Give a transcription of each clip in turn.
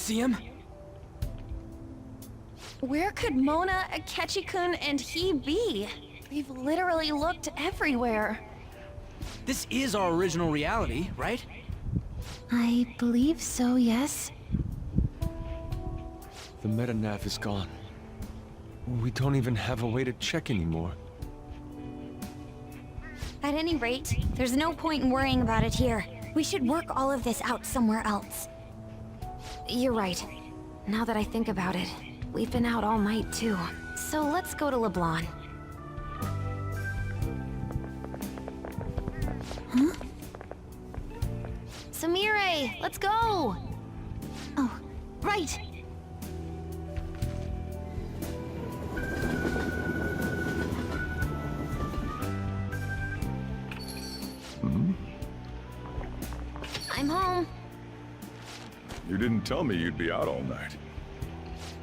see him? Where could Mona, Akechi-kun, and he be? We've literally looked everywhere. This is our original reality, right? I believe so, yes. The metanav is gone. We don't even have a way to check anymore. At any rate, there's no point in worrying about it here. We should work all of this out somewhere else. You're right. Now that I think about it, we've been out all night too. So let's go to LeBlanc. Huh? Samire, let's go! Oh, right. I'm home. You didn't tell me you'd be out all night.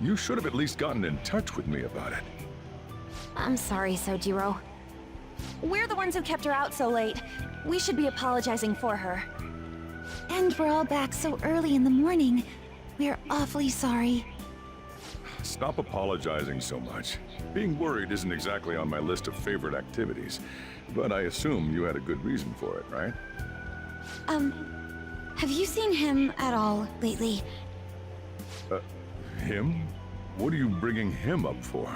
You should have at least gotten in touch with me about it. I'm sorry, Sojiro. We're the ones who kept her out so late. We should be apologizing for her. And we're all back so early in the morning. We're awfully sorry. Stop apologizing so much. Being worried isn't exactly on my list of favorite activities, but I assume you had a good reason for it, right? Have you seen him at all lately? Him? What are you bringing him up for?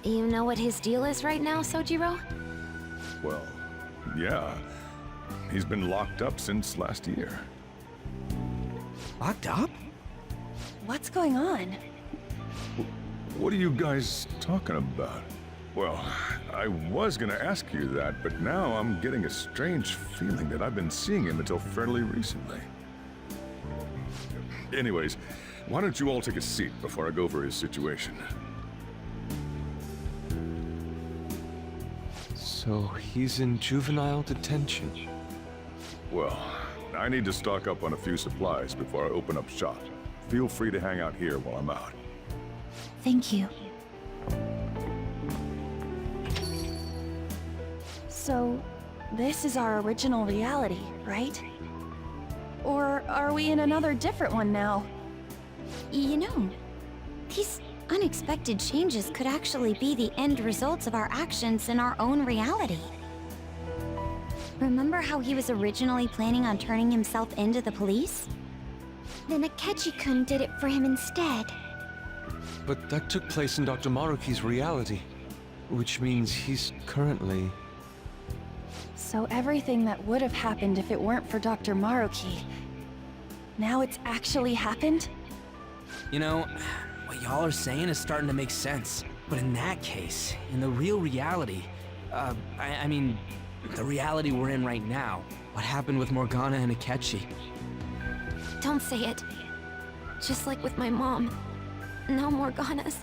You know what his deal is right now, Sojiro? Well, yeah. He's been locked up since last year. Locked up? What's going on? What are you guys talking about? Well, I was gonna ask you that, but now I'm getting a strange feeling that I've been seeing him until fairly recently. Anyways, why don't you all take a seat before I go over his situation? So he's in juvenile detention. Well, I need to stock up on a few supplies before I open up shop. Feel free to hang out here while I'm out. Thank you. So, this is our original reality, right? Or are we in another different one now? You know, these unexpected changes could actually be the end results of our actions in our own reality. Remember how he was originally planning on turning himself into the police? Then Akechi-kun did it for him instead. But that took place in Dr. Maruki's reality, which means he's currently... So everything that would have happened if it weren't for Dr. Maruki, now it's actually happened? You know, what y'all are saying is starting to make sense. But in that case, in the real reality, I mean, the reality we're in right now, what happened with Morgana and Akechi? Don't say it. Just like with my mom. Now Morgana's.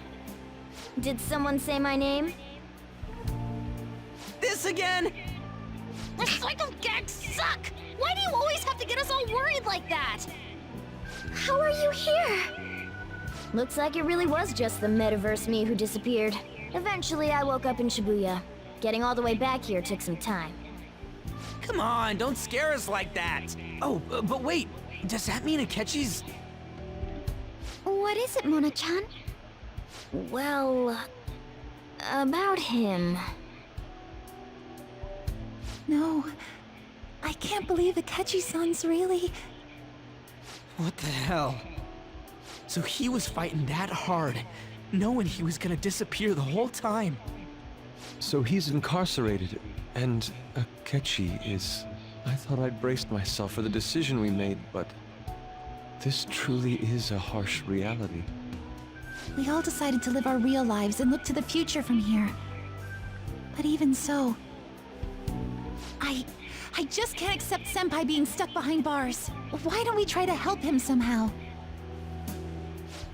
Did someone say my name? This again? Recycle gags suck! Why do you always have to get us all worried like that? How are you here? Looks like it really was just the metaverse me who disappeared. Eventually I woke up in Shibuya. Getting all the way back here took some time. Come on, don't scare us like that. Oh, but wait, does that mean Akechi's... What is it, Mona-chan? Well... about him. No, I can't believe Akechi-san's really... What the hell? So he was fighting that hard, knowing he was gonna disappear the whole time. So he's incarcerated, and Akechi is... I thought I'd braced myself for the decision we made, but... this truly is a harsh reality. We all decided to live our real lives and look to the future from here. But even so... I just can't accept Senpai being stuck behind bars. Why don't we try to help him somehow?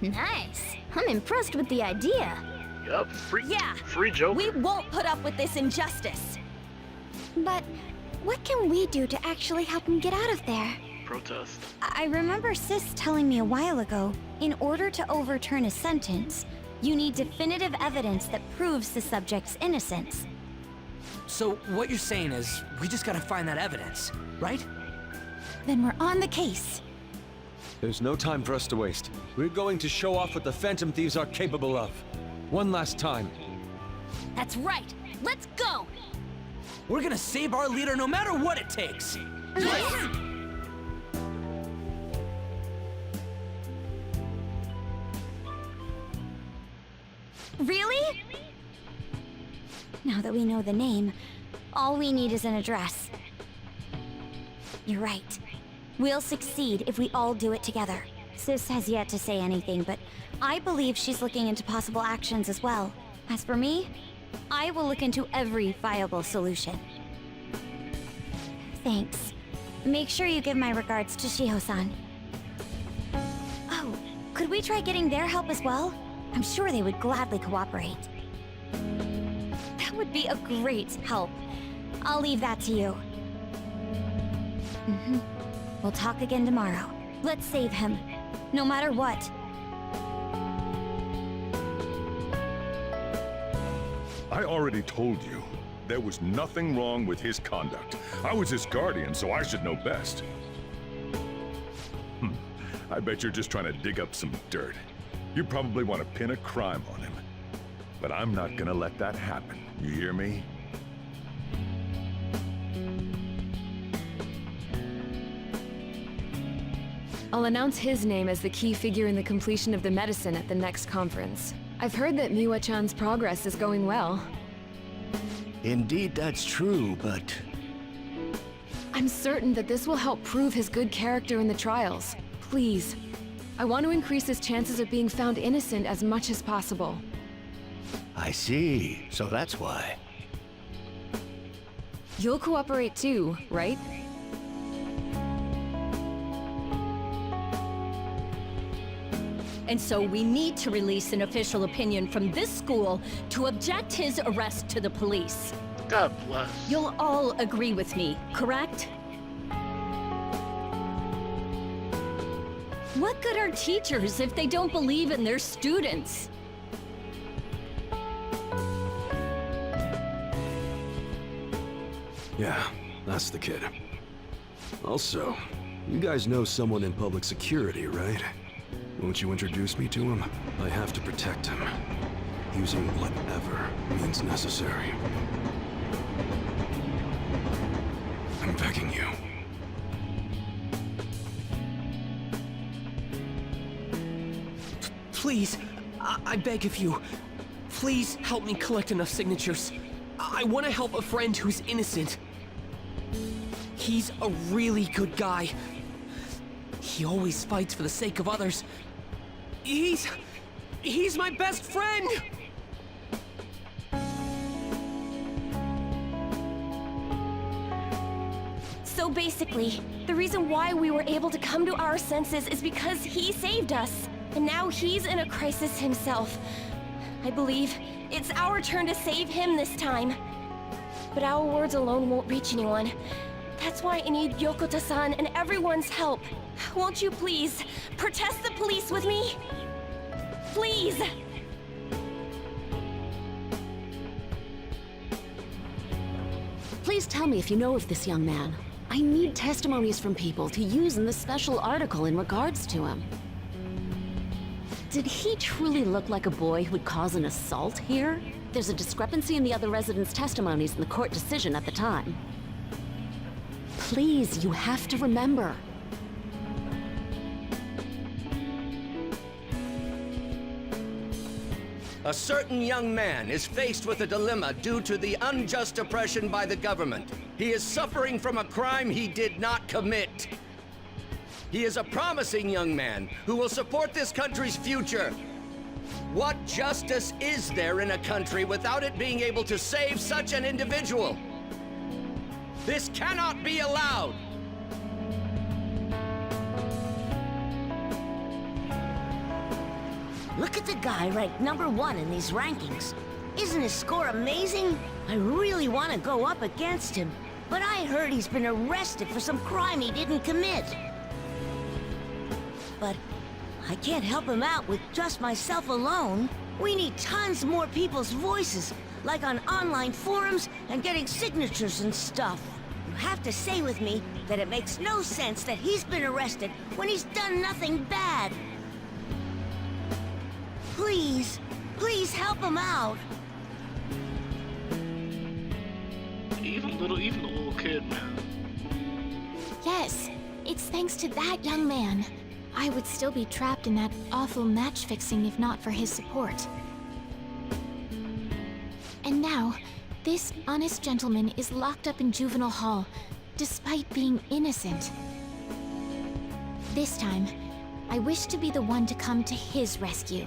Nice. I'm impressed with the idea. Yup, free joke. We won't put up with this injustice. But what can we do to actually help him get out of there? Protest. I remember Sis telling me a while ago, in order to overturn a sentence, you need definitive evidence that proves the subject's innocence. So what you're saying is, we just gotta find that evidence, right? Then we're on the case. There's no time for us to waste. We're going to show off what the Phantom Thieves are capable of. One last time. That's right. Let's go! We're gonna save our leader no matter what it takes. Really? Now that we know the name, all we need is an address. You're right. We'll succeed if we all do it together. Sis has yet to say anything, but I believe she's looking into possible actions as well. As for me, I will look into every viable solution. Thanks. Make sure you give my regards to Shiho-san. Oh, could we try getting their help as well? I'm sure they would gladly cooperate. That would be a great help. I'll leave that to you. We'll talk again tomorrow. Let's save him, no matter what. I already told you, there was nothing wrong with his conduct. I was his guardian, so I should know best. I bet you're just trying to dig up some dirt. You probably want to pin a crime on him. But I'm not gonna let that happen, you hear me? I'll announce his name as the key figure in the completion of the medicine at the next conference. I've heard that Miwa-chan's progress is going well. Indeed, that's true, but... I'm certain that this will help prove his good character in the trials. Please. I want to increase his chances of being found innocent as much as possible. I see. So that's why. You'll cooperate too, right? And so we need to release an official opinion from this school to object his arrest to the police. God bless. You'll all agree with me, correct? What good are teachers if they don't believe in their students? Yeah, that's the kid. Also, you guys know someone in public security, right? Won't you introduce me to him? I have to protect him, using whatever means necessary. I'm begging you. Please, I beg of you. Please help me collect enough signatures. I want to help a friend who's innocent. He's a really good guy. He always fights for the sake of others. He's my best friend! So basically, the reason why we were able to come to our senses is because he saved us. And now he's in a crisis himself. I believe it's our turn to save him this time. But our words alone won't reach anyone. That's why I need Yokota-san and everyone's help. Won't you please protest the police with me? Please! Please tell me if you know of this young man. I need testimonies from people to use in the special article in regards to him. Did he truly look like a boy who would cause an assault here? There's a discrepancy in the other residents' testimonies in the court decision at the time. Please, you have to remember. A certain young man is faced with a dilemma due to the unjust oppression by the government. He is suffering from a crime he did not commit. He is a promising young man who will support this country's future. What justice is there in a country without it being able to save such an individual? This cannot be allowed! Look at the guy ranked #1 in these rankings. Isn't his score amazing? I really want to go up against him, but I heard he's been arrested for some crime he didn't commit. But I can't help him out with just myself alone. We need tons more people's voices, like on online forums and getting signatures and stuff. You have to say with me that it makes no sense that he's been arrested when he's done nothing bad. Please, please help him out. Even the little kid, man. Yes, it's thanks to that young man. I would still be trapped in that awful match fixing if not for his support. And now, this honest gentleman is locked up in juvenile hall, despite being innocent. This time, I wish to be the one to come to his rescue.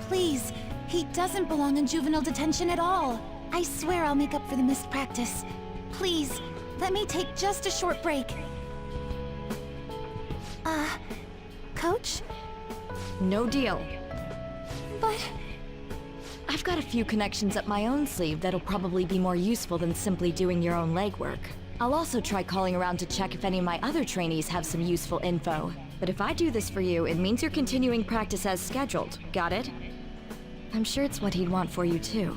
Please, he doesn't belong in juvenile detention at all. I swear I'll make up for the missed practice. Please, let me take just a short break. Coach? No deal. But... I've got a few connections up my own sleeve that'll probably be more useful than simply doing your own legwork. I'll also try calling around to check if any of my other trainees have some useful info. But if I do this for you, it means you're continuing practice as scheduled. Got it? I'm sure it's what he'd want for you too.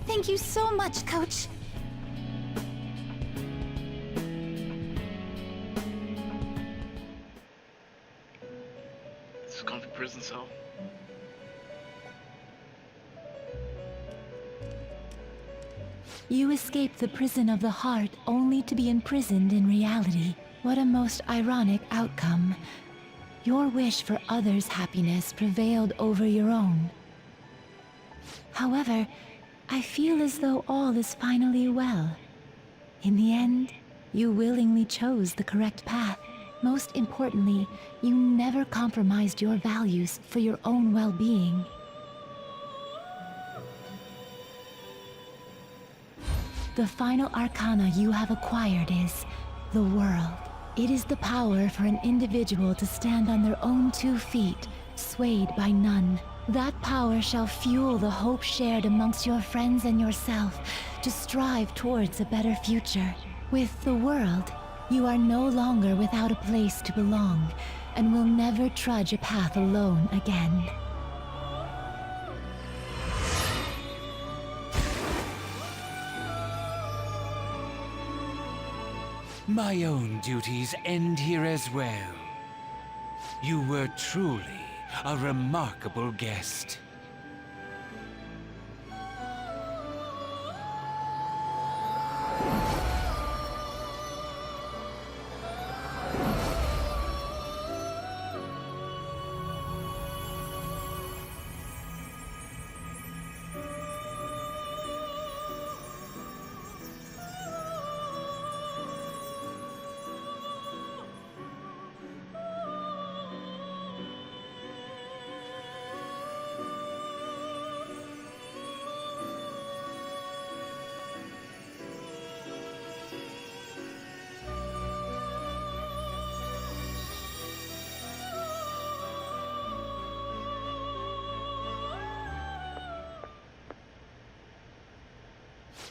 Thank you so much, Coach. This is gonna be prison cell. You escaped the prison of the heart only to be imprisoned in reality. What a most ironic outcome. Your wish for others' happiness prevailed over your own. However, I feel as though all is finally well. In the end, you willingly chose the correct path. Most importantly, you never compromised your values for your own well-being. The final arcana you have acquired is the world. It is the power for an individual to stand on their own 2 feet, swayed by none. That power shall fuel the hope shared amongst your friends and yourself to strive towards a better future. With the world, you are no longer without a place to belong, and will never trudge a path alone again. My own duties end here as well. You were truly a remarkable guest.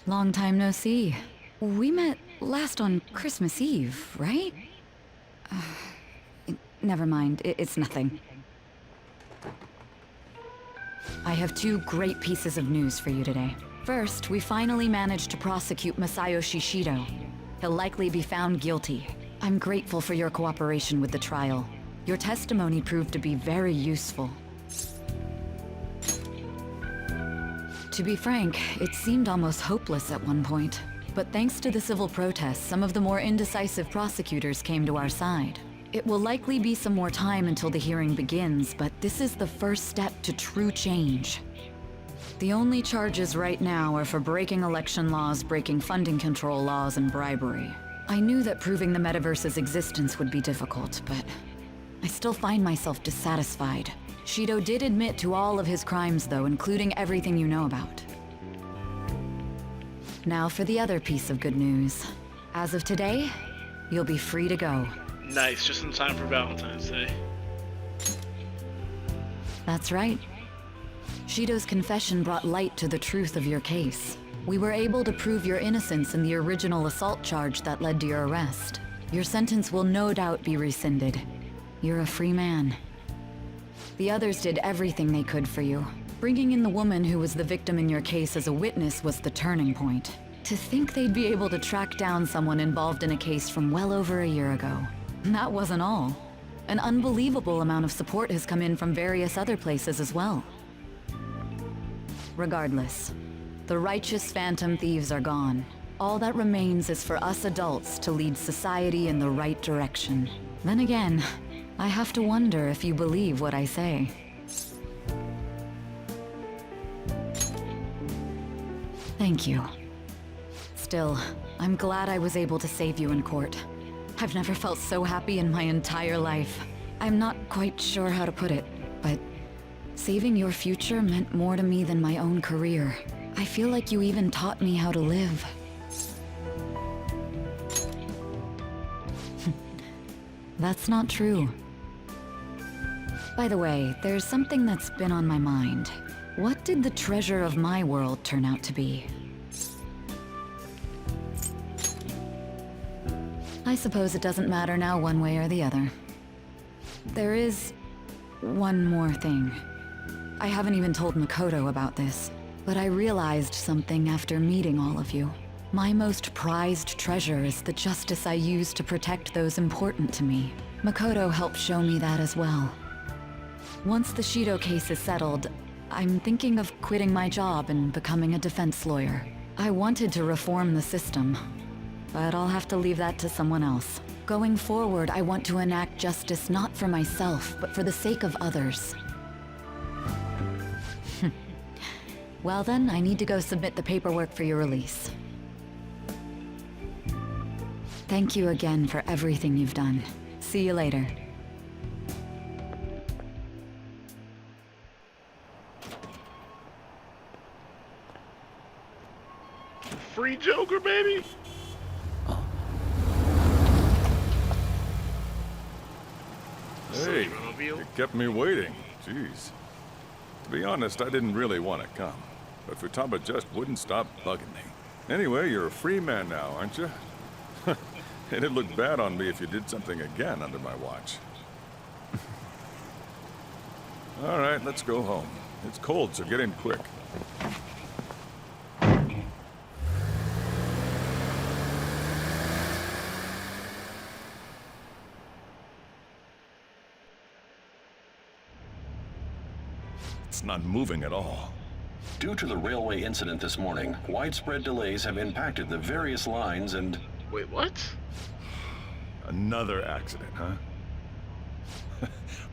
Long time no see. We met last on Christmas Eve, right? Never mind, it's nothing. I have 2 great pieces of news for you today. First, we finally managed to prosecute Masayoshi Shido. He'll likely be found guilty. I'm grateful for your cooperation with the trial. Your testimony proved to be very useful. To be frank, it seemed almost hopeless at one point. But thanks to the civil protests, some of the more indecisive prosecutors came to our side. It will likely be some more time until the hearing begins, but this is the first step to true change. The only charges right now are for breaking election laws, breaking funding control laws, and bribery. I knew that proving the metaverse's existence would be difficult, but I still find myself dissatisfied. Shido did admit to all of his crimes, though, including everything you know about. Now for the other piece of good news. As of today, you'll be free to go. Nice, just in time for Valentine's Day. That's right. Shido's confession brought light to the truth of your case. We were able to prove your innocence in the original assault charge that led to your arrest. Your sentence will no doubt be rescinded. You're a free man. The others did everything they could for you. Bringing in the woman who was the victim in your case as a witness was the turning point. To think they'd be able to track down someone involved in a case from well over a year ago. That wasn't all. An unbelievable amount of support has come in from various other places as well. Regardless, the righteous phantom thieves are gone. All that remains is for us adults to lead society in the right direction. Then again, I have to wonder if you believe what I say. Thank you. Still, I'm glad I was able to save you in court. I've never felt so happy in my entire life. I'm not quite sure how to put it, but saving your future meant more to me than my own career. I feel like you even taught me how to live. That's not true. By the way, there's something that's been on my mind. What did the treasure of my world turn out to be? I suppose it doesn't matter now one way or the other. There is one more thing. I haven't even told Makoto about this, but I realized something after meeting all of you. My most prized treasure is the justice I use to protect those important to me. Makoto helped show me that as well. Once the Shido case is settled, I'm thinking of quitting my job and becoming a defense lawyer. I wanted to reform the system, but I'll have to leave that to someone else. Going forward, I want to enact justice not for myself, but for the sake of others. Well then, I need to go submit the paperwork for your release. Thank you again for everything you've done. See you later. Free Joker, baby! Hey, you kept me waiting. Jeez. To be honest, I didn't really want to come, but Futaba just wouldn't stop bugging me. Anyway, you're a free man now, aren't you? It'd look bad on me if you did something again under my watch. All right, let's go home. It's cold, so get in quick. It's not moving at all. Due to the railway incident this morning, widespread delays have impacted the various lines and... Wait, what? Another accident, huh?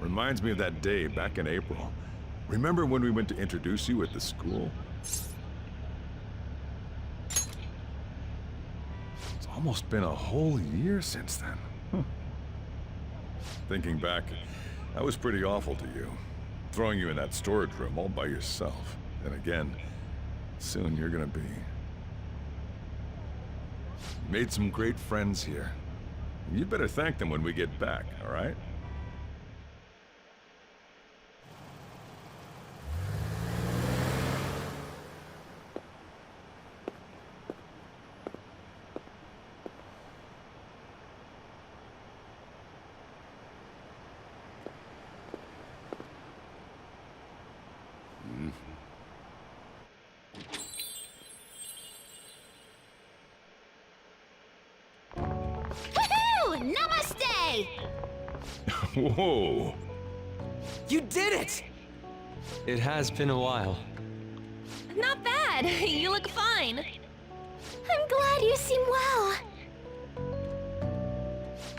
Reminds me of that day back in April. Remember when we went to introduce you at the school? It's almost been a whole year since then. Huh. Thinking back, I was pretty awful to you. Throwing you in that storage room all by yourself. And again, soon you're gonna be. Made some great friends here. You'd better thank them when we get back, all right? Namaste! Whoa! You did it! It has been a while. Not bad. You look fine. I'm glad you seem well.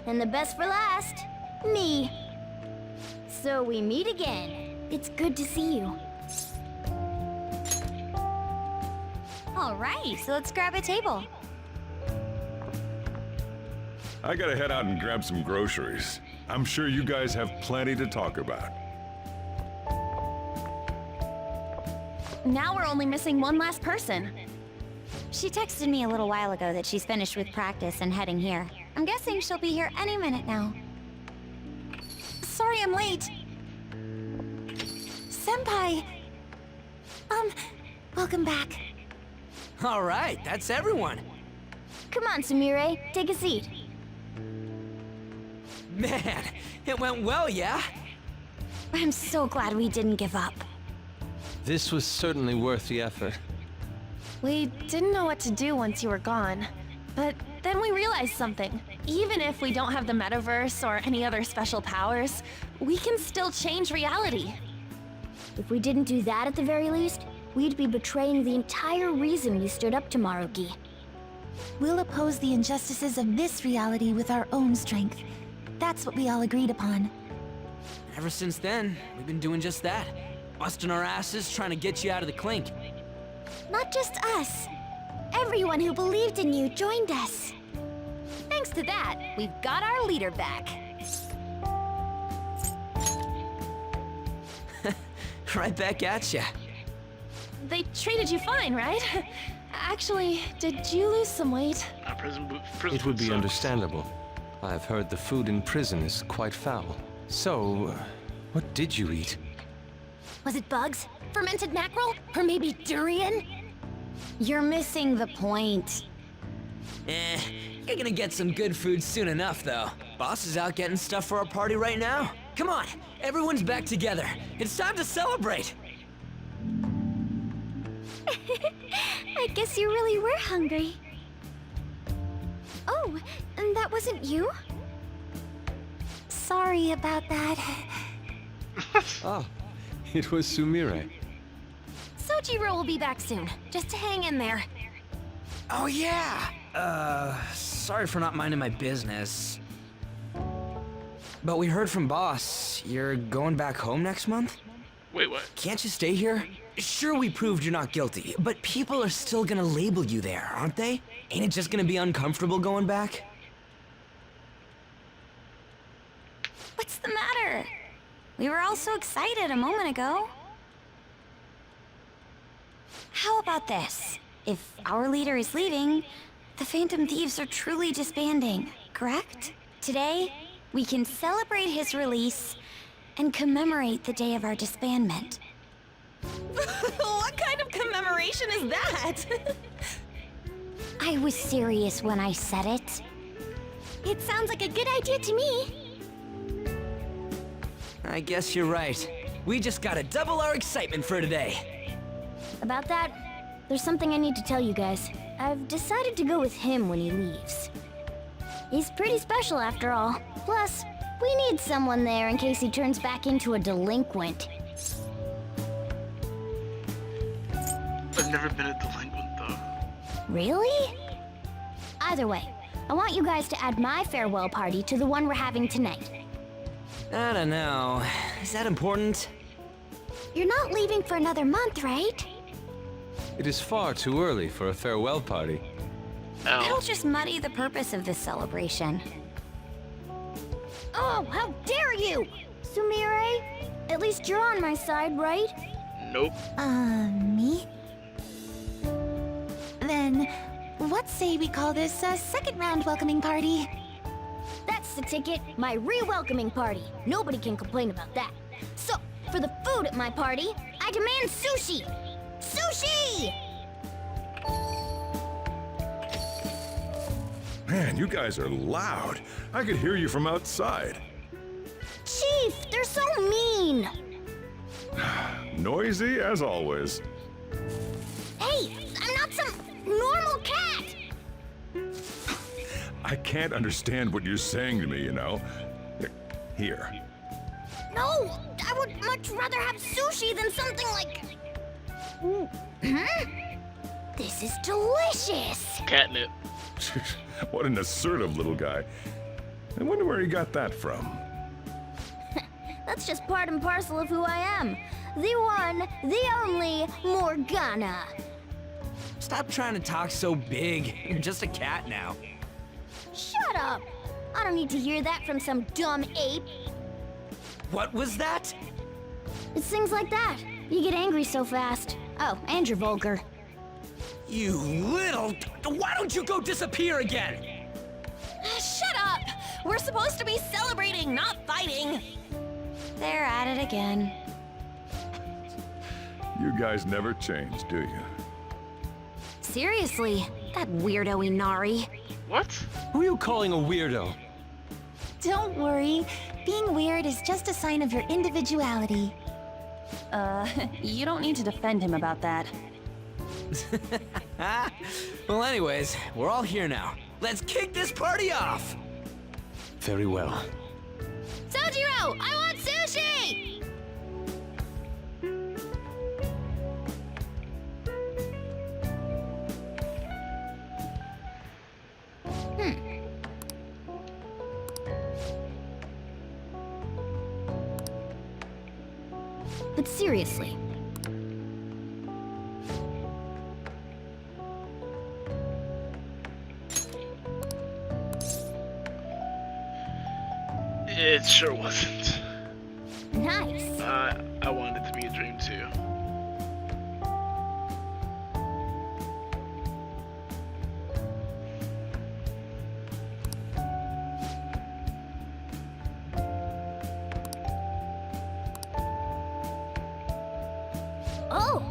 And the best for last, me. So we meet again. It's good to see you. All right, so let's grab a table. I gotta head out and grab some groceries. I'm sure you guys have plenty to talk about. Now we're only missing one last person. She texted me a little while ago that she's finished with practice and heading here. I'm guessing she'll be here any minute now. Sorry I'm late. Senpai! Welcome back. All right, that's everyone. Come on, Sumire, take a seat. Man, it went well, yeah? I'm so glad we didn't give up. This was certainly worth the effort. We didn't know what to do once you were gone. But then we realized something. Even if we don't have the metaverse or any other special powers, we can still change reality. If we didn't do that at the very least, we'd be betraying the entire reason we stood up to Maruki. We'll oppose the injustices of this reality with our own strength. That's what we all agreed upon. Ever since then, we've been doing just that. Busting our asses trying to get you out of the clink. Not just us. Everyone who believed in you joined us. Thanks to that, we've got our leader back. Right back at ya. They treated you fine, right? Actually, did you lose some weight? It would be understandable. I've heard the food in prison is quite foul. So, what did you eat? Was it bugs? Fermented mackerel? Or maybe durian? You're missing the point. You're gonna get some good food soon enough, though. Boss is out getting stuff for our party right now. Come on, everyone's back together. It's time to celebrate. I guess you really were hungry. Oh, and that wasn't you? Sorry about that. Oh, it was Sumire. Sojiro will be back soon. Just hang in there. Oh yeah! Sorry for not minding my business. But we heard from Boss. You're going back home next month? Wait, what? Can't you stay here? Sure, we proved you're not guilty, but people are still gonna label you there, aren't they? Ain't it just gonna be uncomfortable going back? What's the matter? We were all so excited a moment ago. How about this? If our leader is leaving, the Phantom Thieves are truly disbanding, correct? Today, we can celebrate his release and commemorate the day of our disbandment. What kind of commemoration is that? I was serious when I said it. It sounds like a good idea to me. I guess you're right. We just gotta double our excitement for today. About that, there's something I need to tell you guys. I've decided to go with him when he leaves. He's pretty special after all. Plus, we need someone there in case he turns back into a delinquent. I've never been a delinquent, though. Really? Either way, I want you guys to add my farewell party to the one we're having tonight. I don't know. Is that important? You're not leaving for another month, right? It is far too early for a farewell party. It'll just muddy the purpose of this celebration. Oh, how dare you! Sumire, at least you're on my side, right? Nope. Me? Then, what say we call this a second round welcoming party? That's the ticket, my re-welcoming party. Nobody can complain about that. So, for the food at my party, I demand sushi! Sushi! Man, you guys are loud. I could hear you from outside. Chief, they're so mean! Noisy as always. Hey, I'm not some normal cat! I can't understand what you're saying to me, you know. Here. No, I would much rather have sushi than something like... This is delicious! Catnip. What an assertive little guy. I wonder where he got that from. That's just part and parcel of who I am. The one, the only Morgana. Stop trying to talk so big. You're just a cat now. Shut up! I don't need to hear that from some dumb ape. What was that? It's things like that. You get angry so fast. Oh, and you're vulgar. You little... Why don't you go disappear again? Shut up! We're supposed to be celebrating, not fighting. They're at it again. You guys never change, do you? Seriously, that weirdo Inari. What? Who are you calling a weirdo? Don't worry. Being weird is just a sign of your individuality. You don't need to defend him about that. Well, anyways, we're all here now. Let's kick this party off! Very well. Sojiro, I want sushi! But seriously. It sure wasn't. Nice. I wanted it to be a dream too. Oh!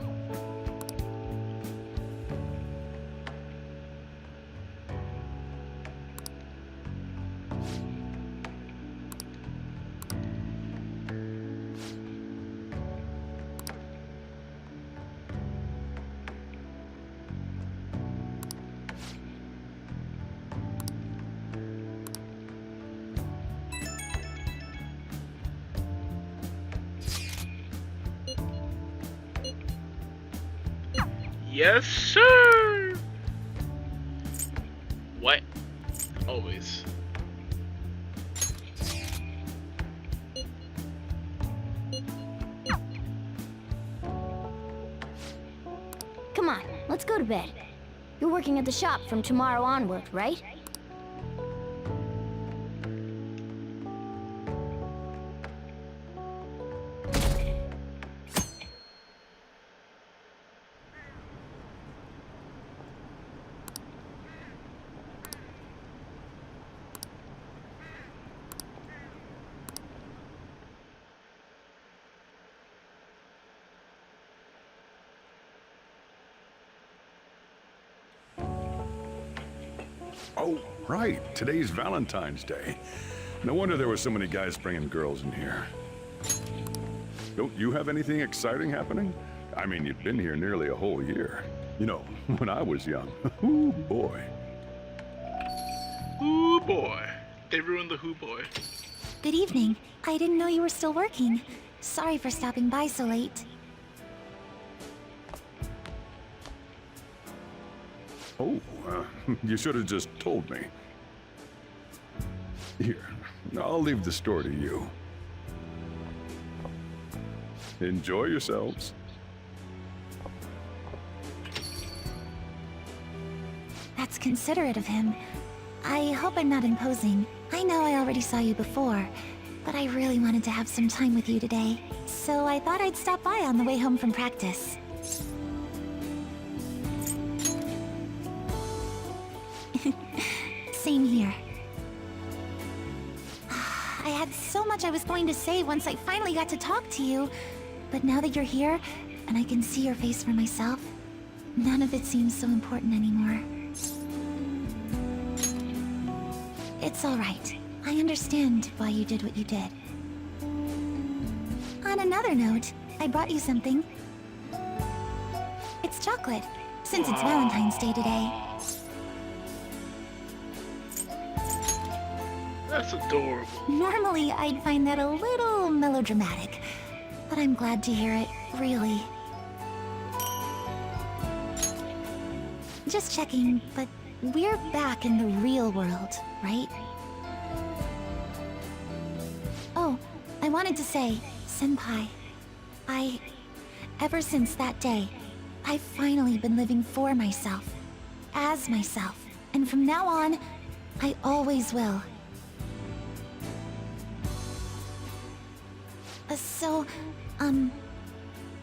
Yes, sir! What? Always. Come on, let's go to bed. You're working at the shop from tomorrow onward, right? Oh, right. Today's Valentine's Day. No wonder there were so many guys bringing girls in here. Don't you have anything exciting happening? I mean, you've been here nearly a whole year. You know, when I was young. Ooh, boy. Ooh, boy. They ruined the Who Boy. Good evening. I didn't know you were still working. Sorry for stopping by so late. Oh, you should have just told me. Here, I'll leave the store to you. Enjoy yourselves. That's considerate of him. I hope I'm not imposing. I know I already saw you before, but I really wanted to have some time with you today, so I thought I'd stop by on the way home from practice. Same here. I had so much I was going to say once I finally got to talk to you, but now that you're here, and I can see your face for myself, none of it seems so important anymore. It's all right. I understand why you did what you did. On another note, I brought you something. It's chocolate, since it's Valentine's Day today. That's adorable. Normally, I'd find that a little melodramatic, but I'm glad to hear it, really. Just checking, but we're back in the real world, right? Oh, I wanted to say, Senpai, ever since that day, I've finally been living for myself, as myself, and from now on, I always will. So,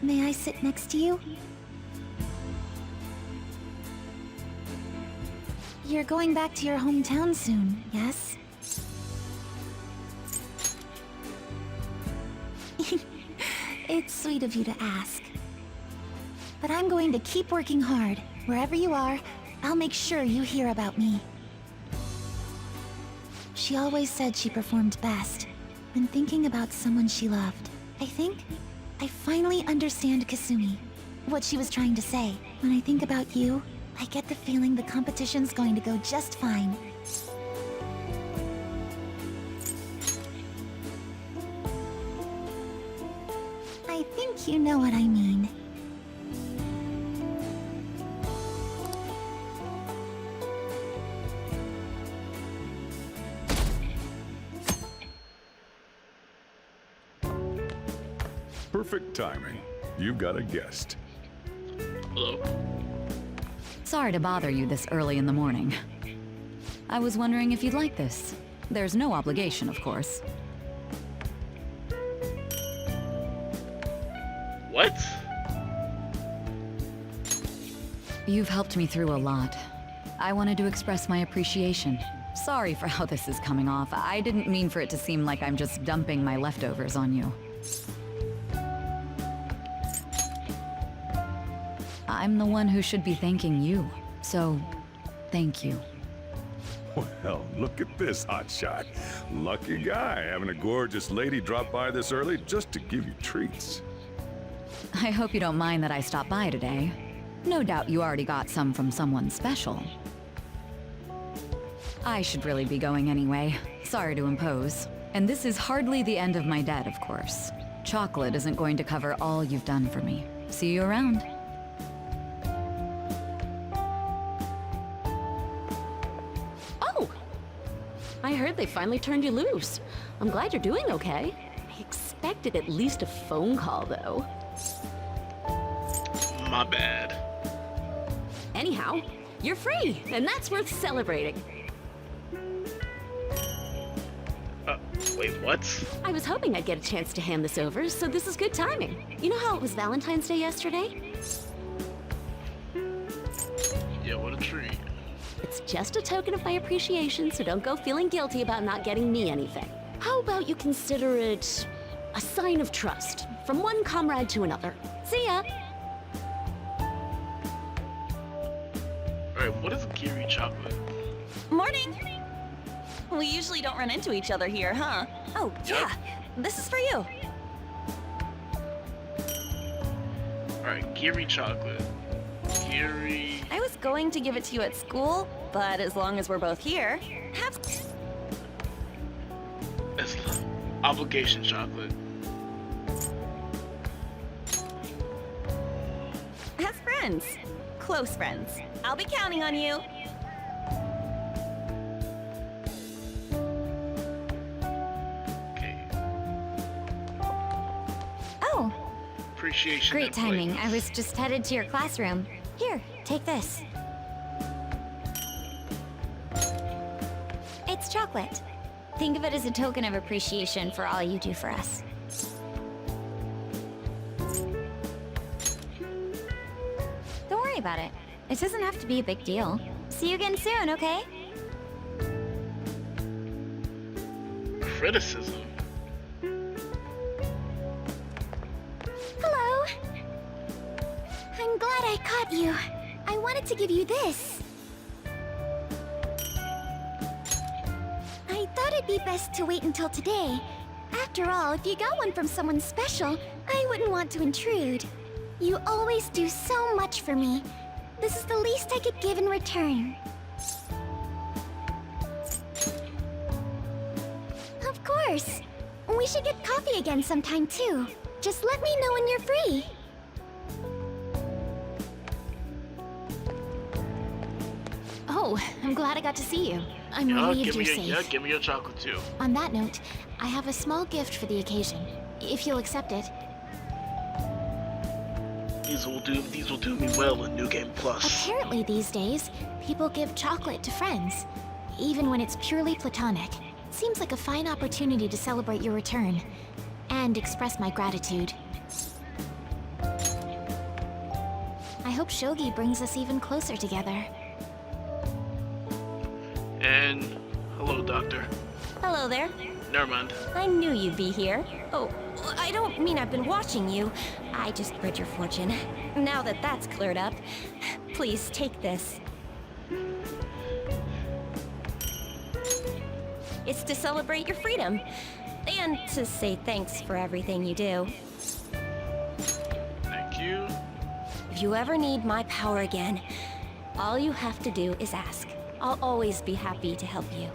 may I sit next to you? You're going back to your hometown soon, yes? It's sweet of you to ask. But I'm going to keep working hard. Wherever you are, I'll make sure you hear about me. She always said she performed best when thinking about someone she loved. I think I finally understand Kasumi, what she was trying to say. When I think about you, I get the feeling the competition's going to go just fine. I think you know what I mean. Perfect timing. You've got a guest. Hello. Sorry to bother you this early in the morning. I was wondering if you'd like this. There's no obligation, of course. What? You've helped me through a lot. I wanted to express my appreciation. Sorry for how this is coming off. I didn't mean for it to seem like I'm just dumping my leftovers on you. I'm the one who should be thanking you, so thank you. Well, look at this hotshot. Lucky guy having a gorgeous lady drop by this early just to give you treats. I hope you don't mind that I stopped by today. No doubt you already got some from someone special. I should really be going anyway. Sorry to impose. And this is hardly the end of my debt, of course. Chocolate isn't going to cover all you've done for me. See you around. I heard they finally turned you loose. I'm glad you're doing okay. I expected at least a phone call, though. My bad. Anyhow, you're free, and that's worth celebrating. Wait, what? I was hoping I'd get a chance to hand this over, so this is good timing. You know how it was Valentine's Day yesterday? Yeah, what a treat. It's just a token of my appreciation, so don't go feeling guilty about not getting me anything. How about you consider it a sign of trust from one comrade to another? See ya! Alright, what is Geary chocolate? Morning! We usually don't run into each other here, huh? Oh, yeah. This is for you. Alright, Geary chocolate. Geary... I was going to give it to you at school, but as long as we're both here, have... It's obligation chocolate. As friends. Close friends. I'll be counting on you. Oh, Appreciation. great and timing. plate. I was just headed to your classroom. Here, take this. It's chocolate. Think of it as a token of appreciation for all you do for us. Don't worry about it. It doesn't have to be a big deal. See you again soon, okay? Criticism. Hello. I'm glad I caught you. I wanted to give you this. I thought it'd be best to wait until today. After all, if you got one from someone special, I wouldn't want to intrude. You always do so much for me. This is the least I could give in return. Of course. We should get coffee again sometime too. Just let me know when you're free. Oh, I'm glad I got to see you. I'm Yeah, relieved give me you're your, safe. yeah, give me your chocolate too. On that note, I have a small gift for the occasion, if you'll accept it. These will do me well in New Game Plus. Apparently these days, people give chocolate to friends, even when it's purely platonic. Seems like a fine opportunity to celebrate your return, and express my gratitude. I hope Shogi brings us even closer together. And hello, Doctor. Hello there. Never mind. I knew you'd be here. Oh, I don't mean I've been watching you. I just read your fortune. Now that that's cleared up, please take this. It's to celebrate your freedom. And to say thanks for everything you do. Thank you. If you ever need my power again, all you have to do is ask. I'll always be happy to help you.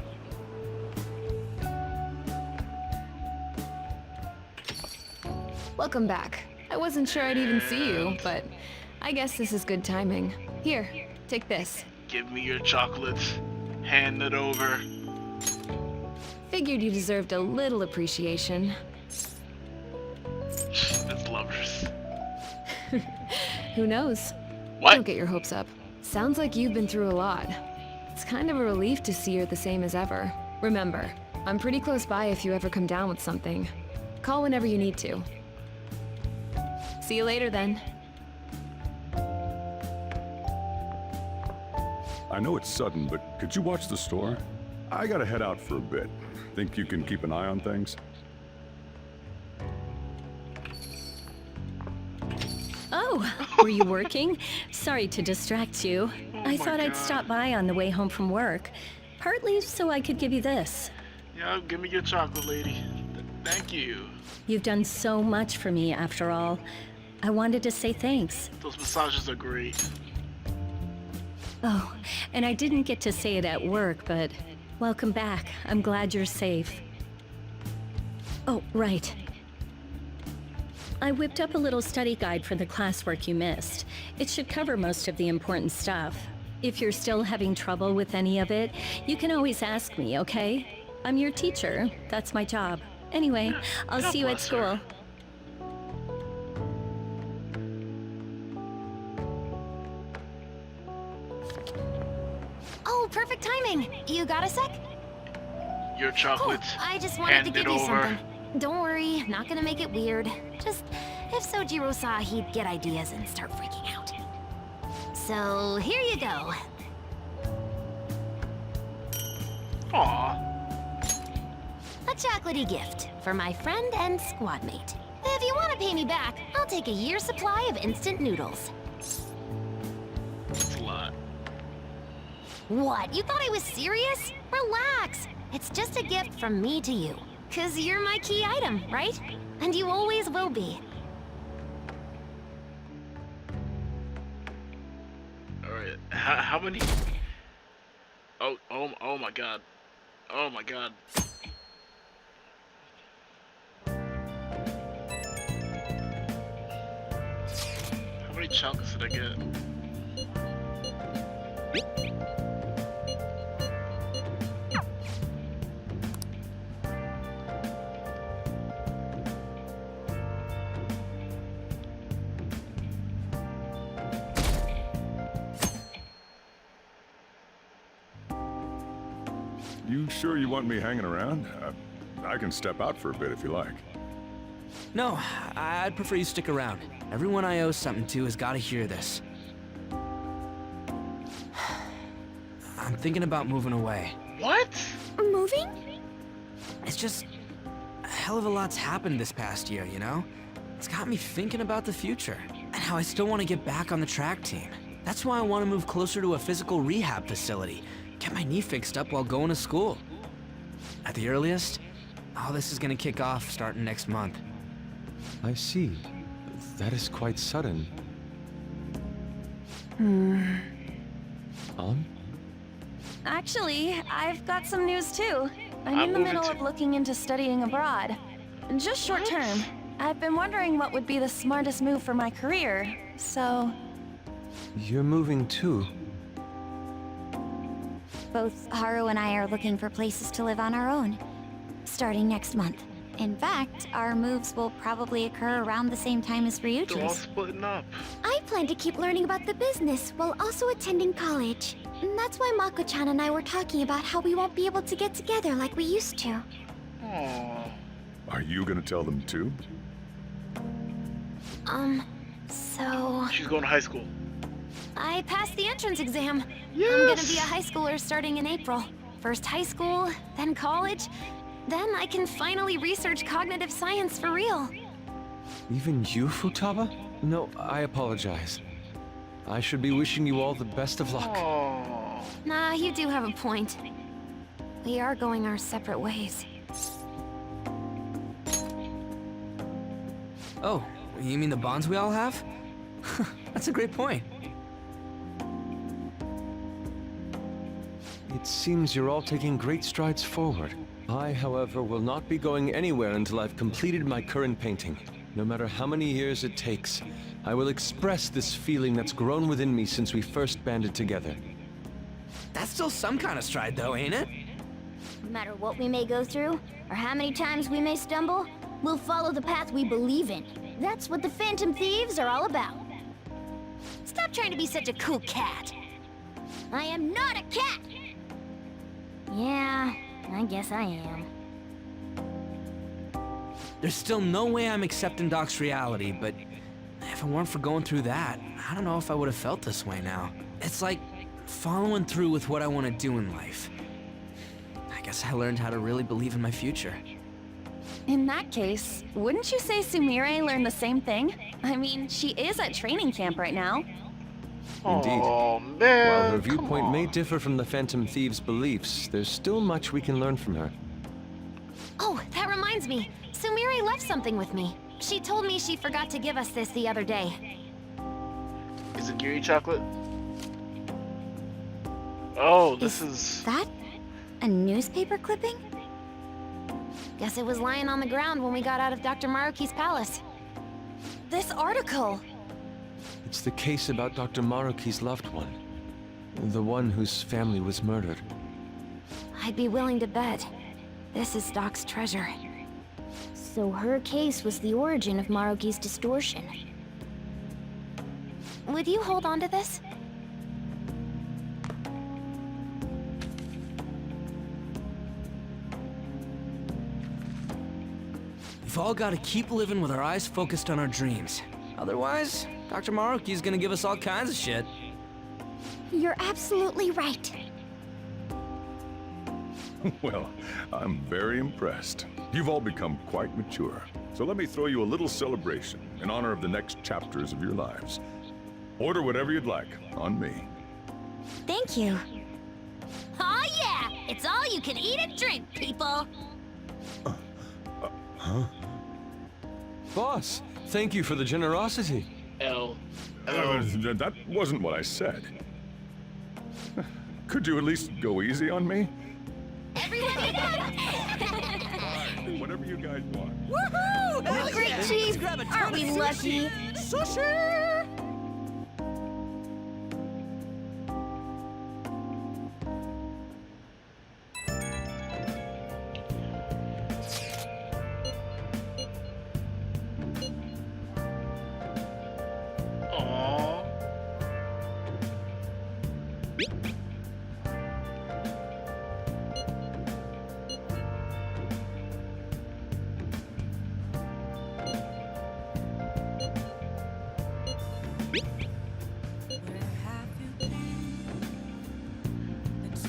Welcome back. I wasn't sure I'd even see you, but I guess this is good timing. Here, take this. Give me your chocolates. Hand it over. Figured you deserved a little appreciation. It's lovers. Who knows? What? Don't get your hopes up. Sounds like you've been through a lot. It's kind of a relief to see you're the same as ever. Remember, I'm pretty close by if you ever come down with something. Call whenever you need to. See you later then. I know it's sudden, but could you watch the store? I gotta head out for a bit. Think you can keep an eye on things? Oh, were you working? Sorry to distract you. I thought I'd stop by on the way home from work. Partly so I could give you this. Yeah, give me your chocolate, lady. Thank you. You've done so much for me, after all. I wanted to say thanks. Those massages are great. Oh, and I didn't get to say it at work, but welcome back. I'm glad you're safe. Oh, right. I whipped up a little study guide for the classwork you missed. It should cover most of the important stuff. If you're still having trouble with any of it, you can always ask me, okay? I'm your teacher. That's my job. Anyway, I'll see you at school. Oh, perfect timing. You got a sec? Your chocolates. Cool. I just wanted to give you over. something. Don't worry, not gonna make it weird. Just, if Sojiro saw, he'd get ideas and start freaking out. So, here you go. Aww. A chocolatey gift for my friend and squad mate. If you want to pay me back, I'll take a year's supply of instant noodles. That's a lot. What? You thought I was serious? Relax. It's just a gift from me to you. 'Cause you're my key item, right? And you always will be. Alright, how many? Oh my god. Oh my god. How many chocolates did I get? You sure you want me hanging around? I can step out for a bit if you like. No, I'd prefer you stick around. Everyone I owe something to has got to hear this. I'm thinking about moving away. What? Moving? It's just a hell of a lot's happened this past year, you know? It's got me thinking about the future and how I still want to get back on the track team. That's why I want to move closer to a physical rehab facility. Get my knee fixed up while going to school. At the earliest, all this is gonna kick off starting next month. I see. That is quite sudden. Actually, I've got some news too. I'm in the middle of looking into studying abroad. Just short term. I've been wondering what would be the smartest move for my career, so... You're moving too. Both Haru and I are looking for places to live on our own, starting next month. In fact, our moves will probably occur around the same time as They're all Ryuchi's. splitting up. I plan to keep learning about the business while also attending college. And that's why Mako-chan and I were talking about how we won't be able to get together like we used to. Aww. Are you gonna tell them too? So... She's going to high school. I passed the entrance exam. Yes! I'm gonna be a high schooler starting in April. First high school, then college. Then I can finally research cognitive science for real. Even you, Futaba? No, I apologize. I should be wishing you all the best of luck. Aww. Nah, you do have a point. We are going our separate ways. Oh, you mean the bonds we all have? That's a great point. It seems you're all taking great strides forward. I, however, will not be going anywhere until I've completed my current painting. No matter how many years it takes, I will express this feeling that's grown within me since we first banded together. That's still some kind of stride, though, ain't it? No matter what we may go through, or how many times we may stumble, we'll follow the path we believe in. That's what the Phantom Thieves are all about. Stop trying to be such a cool cat. I am not a cat! Yeah, I guess I am. There's still no way I'm accepting Doc's reality, but if it weren't for going through that, I don't know if I would have felt this way now. It's like following through with what I want to do in life. I guess I learned how to really believe in my future. In that case, wouldn't you say Sumire learned the same thing? I mean, she is at training camp right now. Indeed. Oh, man, While her come viewpoint may on. differ from the Phantom Thieves' beliefs, there's still much we can learn from her. Oh, that reminds me. Sumire left something with me. She told me she forgot to give us this the other day. Is it Geary chocolate? Oh, this is... That? A newspaper clipping? Guess it was lying on the ground when we got out of Dr. Maruki's palace. This article! It's the case about Dr. Maruki's loved one. The one whose family was murdered. I'd be willing to bet. This is Doc's treasure. So her case was the origin of Maruki's distortion. Would you hold on to this? We've all got to keep living with our eyes focused on our dreams. Otherwise, Dr. Maruki's gonna give us all kinds of shit. You're absolutely right. Well, I'm very impressed. You've all become quite mature. So let me throw you a little celebration in honor of the next chapters of your lives. Order whatever you'd like, on me. Thank you. Oh yeah! It's all you can eat and drink, people! Huh? Boss, thank you for the generosity. That wasn't what I said. Could you at least go easy on me? Everybody Whatever you guys want. Woohoo! Oh, great, Chief! Aren't we lucky? Sushi!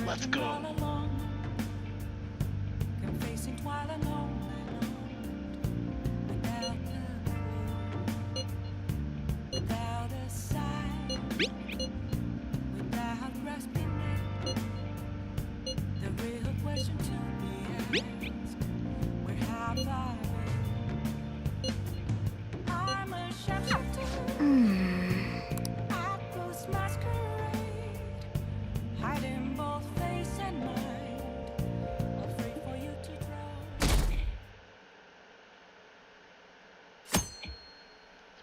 Let's go.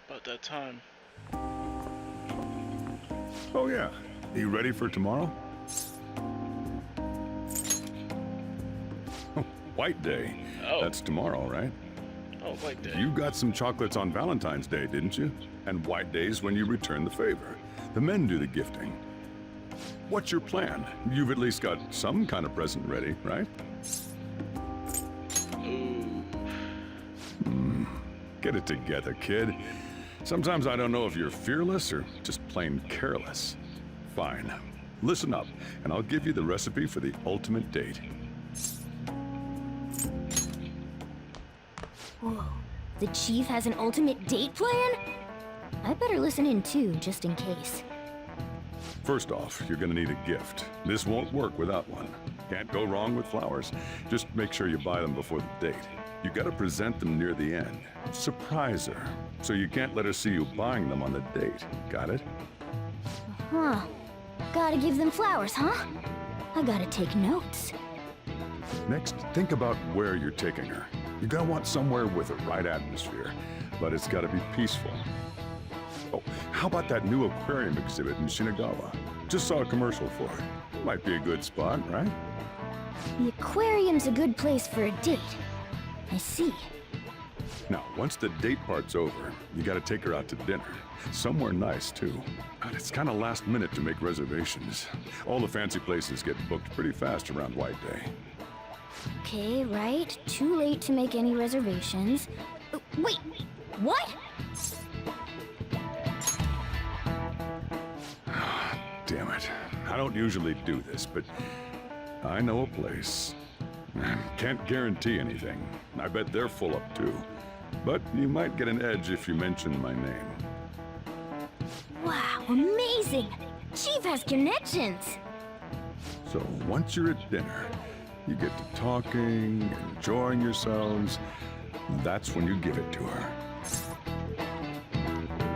About that time. Oh yeah. You ready for tomorrow? White Day. Oh. That's tomorrow, right? Oh, White Day. You got some chocolates on Valentine's Day, didn't you? And White Day's when you return the favor. The men do the gifting. What's your plan? You've at least got some kind of present ready, right? Get it together, kid. Sometimes I don't know if you're fearless or just plain careless. Fine. Listen up, and I'll give you the recipe for the ultimate date. Whoa. The Chief has an ultimate date plan? I better listen in too, just in case. First off, you're gonna need a gift. This won't work without one. Can't go wrong with flowers. Just make sure you buy them before the date. You gotta present them near the end. Surprise her. So you can't let her see you buying them on the date. Got it? Huh. Gotta give them flowers, huh? I gotta take notes. Next, think about where you're taking her. You're gonna want somewhere with the right atmosphere, but it's gotta be peaceful. Oh, how about that new aquarium exhibit in Shinagawa? Just saw a commercial for it. Might be a good spot, right? The aquarium's a good place for a date. I see. Now, once the date part's over, you gotta take her out to dinner. Somewhere nice, too. But it's kinda last minute to make reservations. All the fancy places get booked pretty fast around White Day. Okay, right. Too late to make any reservations. Wait, what? Damn it. I don't usually do this, but I know a place. Can't guarantee anything. I bet they're full up too. But you might get an edge if you mention my name. Wow, amazing! Chief has connections! So once you're at dinner, you get to talking, enjoying yourselves. That's when you give it to her.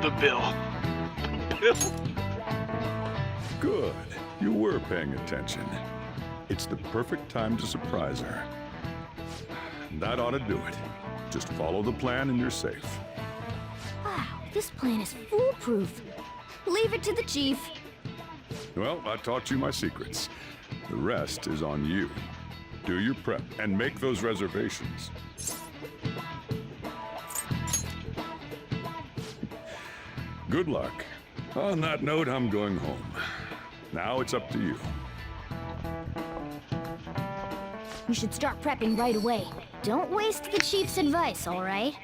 The bill. Good. You were paying attention. It's the perfect time to surprise her. That ought to do it. Just follow the plan and you're safe. Wow, this plan is foolproof. Leave it to the chief. Well, I taught you my secrets. The rest is on you. Do your prep and make those reservations. Good luck. On that note, I'm going home. Now it's up to you. You should start prepping right away. Don't waste the chief's advice, all right?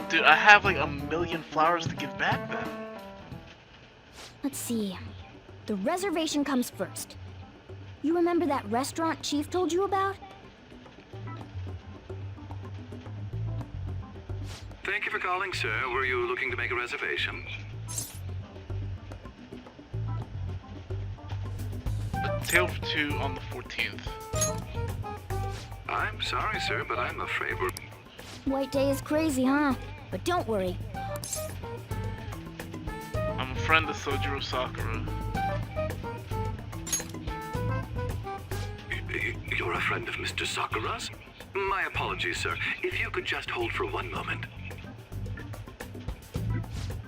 Dude, I have like 1,000,000 flowers to give back then. Let's see. The reservation comes first. You remember that restaurant Chief told you about? Thank you for calling, sir. Were you looking to make a reservation? A Tale for Two on the 14th. I'm sorry, sir, but I'm afraid we're... White Day is crazy, huh? But don't worry. I'm a friend of Sojiro Sakura. You're a friend of Mr. Sakura's? My apologies, sir. If you could just hold for one moment.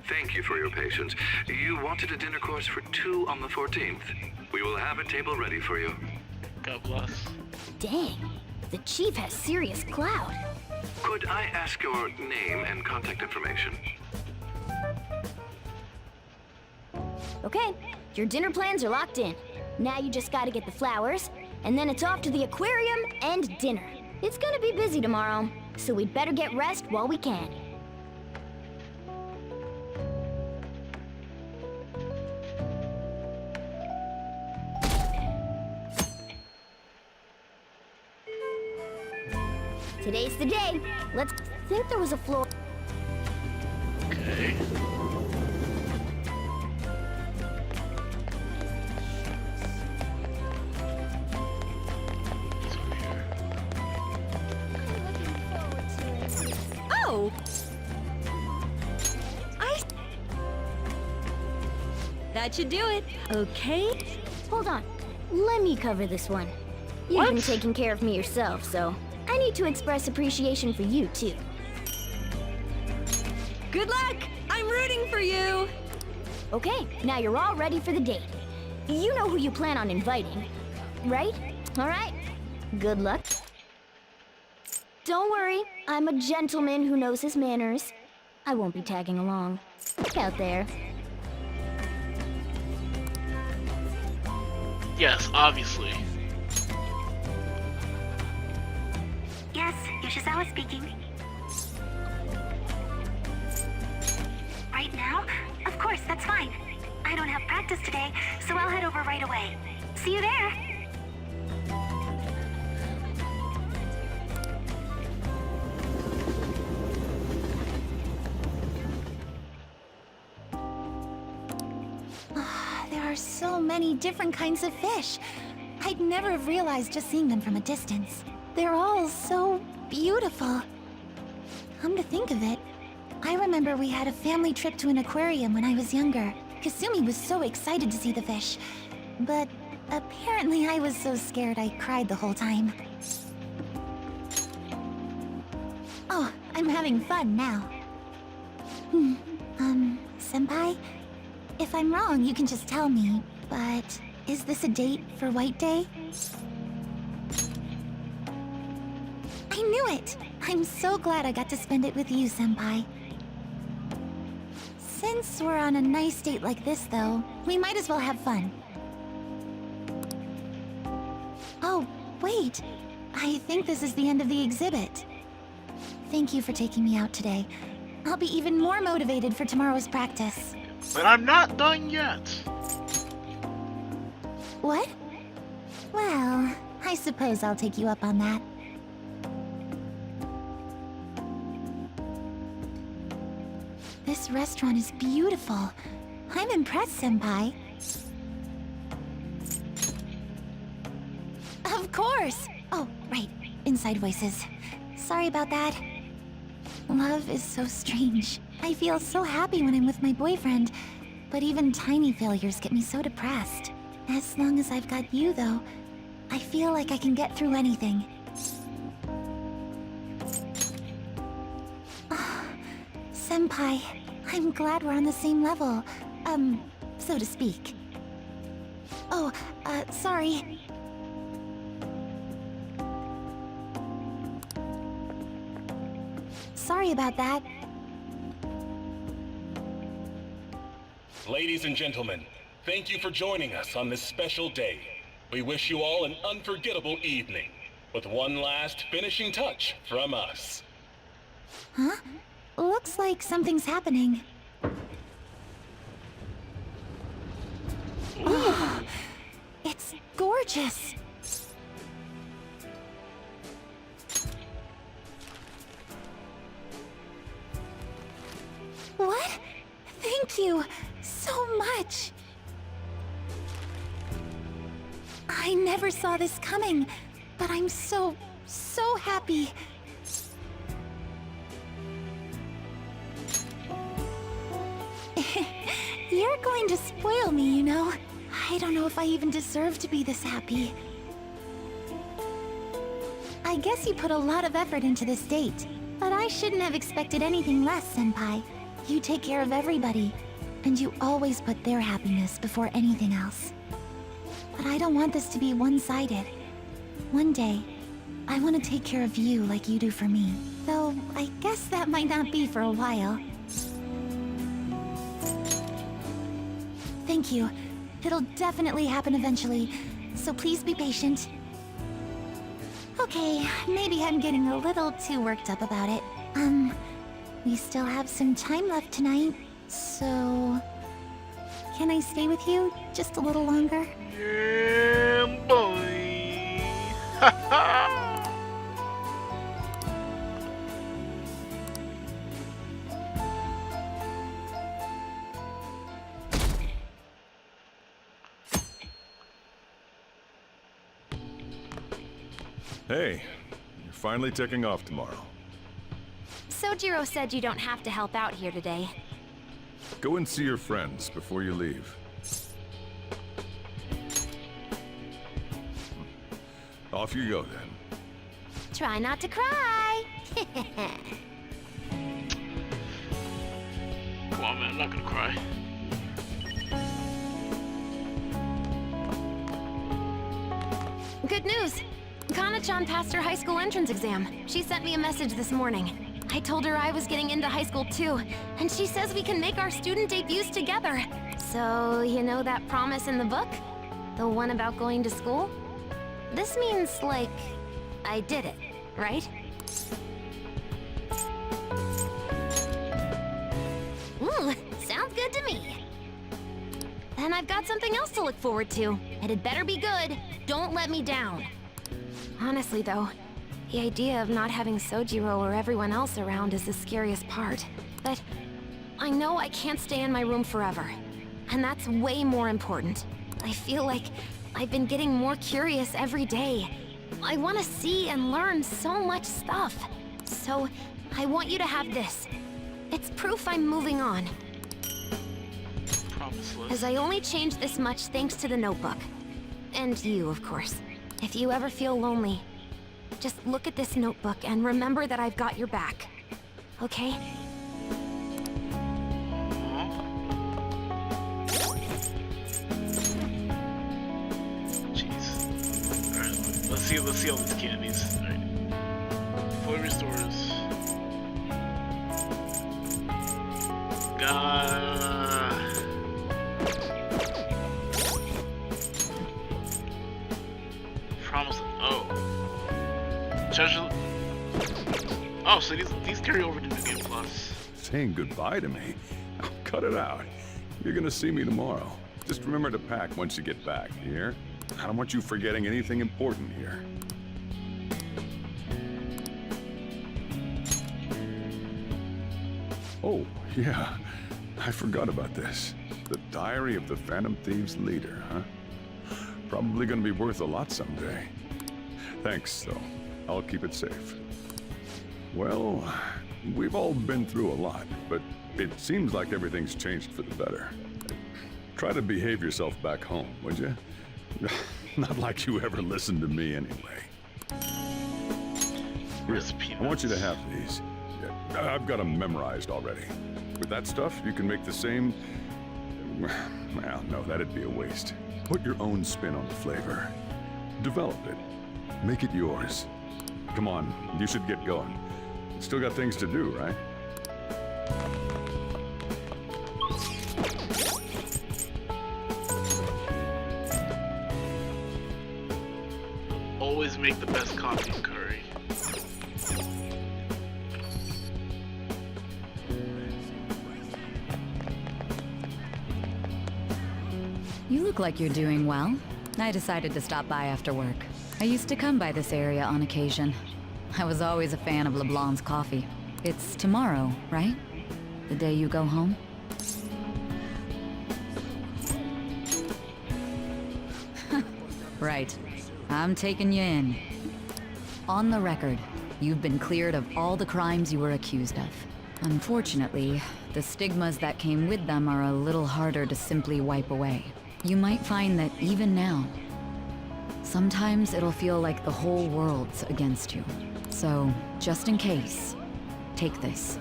Thank you for your patience. You wanted a dinner course for 2 on the 14th. We will have a table ready for you. God bless. Dang, the chief has serious clout. Could I ask your name and contact information? Okay, your dinner plans are locked in. Now you just gotta get the flowers, and then it's off to the aquarium and dinner. It's gonna be busy tomorrow, so we'd better get rest while we can. Today's the day. Let's think there was a floor. Okay. Oh! That should do it. Okay. Hold on. Let me cover this one. You've been taking care of me yourself, so I need to express appreciation for you, too. Good luck! I'm rooting for you! Okay, now you're all ready for the date. You know who you plan on inviting, right? All right. Good luck. Don't worry, I'm a gentleman who knows his manners. I won't be tagging along. Out there. Yes, obviously. Yes, Yoshizawa speaking. Right now? Of course, that's fine. I don't have practice today, so I'll head over right away. See you there! There are are so many different kinds of fish. I'd never have realized just seeing them from a distance. They're all so beautiful. Come to think of it, I remember we had a family trip to an aquarium when I was younger. Kasumi was so excited to see the fish. But apparently I was so scared I cried the whole time. Oh, I'm having fun now. Senpai? If I'm wrong, you can just tell me, but is this a date for White Day? I knew it! I'm so glad I got to spend it with you, Senpai. Since we're on a nice date like this, though, we might as well have fun. Oh, wait. I think this is the end of the exhibit. Thank you for taking me out today. I'll be even more motivated for tomorrow's practice. But I'm not done yet. What? Well, I suppose I'll take you up on that. This restaurant is beautiful. I'm impressed, Senpai. Of course! Oh, right. Inside voices. Sorry about that. Love is so strange. I feel so happy when I'm with my boyfriend, but even tiny failures get me so depressed. As long as I've got you, though, I feel like I can get through anything. Senpai, I'm glad we're on the same level. So to speak. Oh, sorry. Sorry about that. Ladies and gentlemen, thank you for joining us on this special day. We wish you all an unforgettable evening, with one last finishing touch from us. Huh? Looks like something's happening. Oh, it's gorgeous. What? Thank you so much. I never saw this coming, but I'm so happy. You're going to spoil me, you know. I don't know if I even deserve to be this happy. I guess you put a lot of effort into this date, but I shouldn't have expected anything less, Senpai. You take care of everybody, and you always put their happiness before anything else. But I don't want this to be one-sided. One day, I want to take care of you like you do for me. Though, I guess that might not be for a while. Thank you. It'll definitely happen eventually, so please be patient. Okay, maybe I'm getting a little too worked up about it. We still have some time left tonight, so... Can I stay with you just a little longer? Yeah, boy. Hey, you're finally taking off tomorrow. Sojiro said you don't have to help out here today. Go and see your friends before you leave. Off you go, then. Try not to cry! Come on, man, I'm not gonna cry. Good news! Kana-chan passed her high school entrance exam. She sent me a message this morning. I told her I was getting into high school too, and she says we can make our student debuts together. So, you know that promise in the book? The one about going to school? This means, like, I did it, right? Ooh, sounds good to me. Then I've got something else to look forward to, and it better be good. Don't let me down. Honestly, though, the idea of not having Sojiro or everyone else around is the scariest part. But I know I can't stay in my room forever. And that's way more important. I feel like I've been getting more curious every day. I want to see and learn so much stuff. So, I want you to have this. It's proof I'm moving on. As I only changed this much thanks to the notebook. And you, of course. If you ever feel lonely, just look at this notebook and remember that I've got your back. Okay? Jeez. Alright, let's see all these candies. Alright. Fully restores. Promise. Oh. Treasure. Oh, so these carry over to New Game Plus. Saying goodbye to me? Oh, cut it out. You're gonna see me tomorrow. Just remember to pack once you get back, you hear? I don't want you forgetting anything important here. Oh, yeah. I forgot about this. The Diary of the Phantom Thieves leader, huh? Probably gonna be worth a lot someday. Thanks, though. I'll keep it safe. Well, we've all been through a lot, but it seems like everything's changed for the better. Try to behave yourself back home, would you? Not like you ever listened to me anyway. Here, I want you to have these. Yeah, I've got them memorized already. With that stuff, you can make the same... Well, no, that'd be a waste. Put your own spin on the flavor. Develop it. Make it yours. Come on, you should get going. Still got things to do, right? Always make the best coffee and curry. You look like you're doing well. I decided to stop by after work. I used to come by this area on occasion. I was always a fan of LeBlanc's coffee. It's tomorrow, right? The day you go home? Right. I'm taking you in. On the record, you've been cleared of all the crimes you were accused of. Unfortunately, the stigmas that came with them are a little harder to simply wipe away. You might find that even now, sometimes it'll feel like the whole world's against you. So, just in case, take this.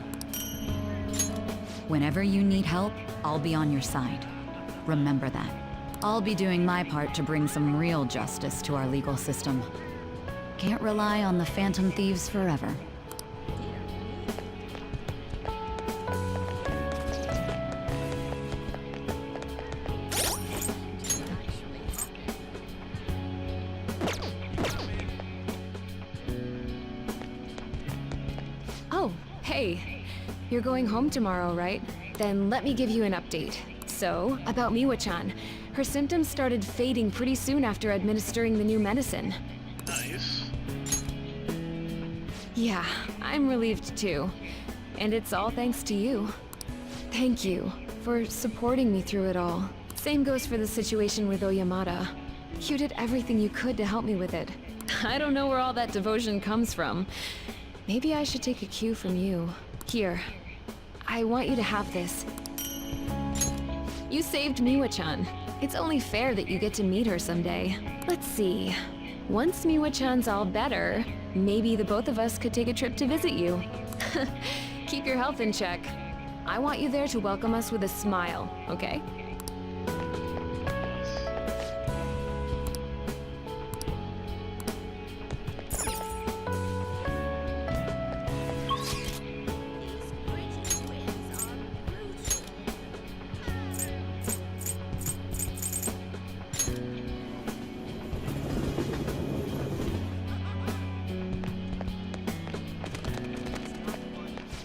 Whenever you need help, I'll be on your side. Remember that. I'll be doing my part to bring some real justice to our legal system. Can't rely on the Phantom Thieves forever. Oh, hey. You're going home tomorrow, right? Then let me give you an update. So, about Miwa-chan. Her symptoms started fading pretty soon after administering the new medicine. Nice. Yeah, I'm relieved too. And it's all thanks to you. Thank you for supporting me through it all. Same goes for the situation with Oyamada. You did everything you could to help me with it. I don't know where all that devotion comes from. Maybe I should take a cue from you. Here, I want you to have this. You saved Miwa-chan. It's only fair that you get to meet her someday. Let's see. Once Miwa-chan's all better, maybe the both of us could take a trip to visit you. Keep your health in check. I want you there to welcome us with a smile, okay?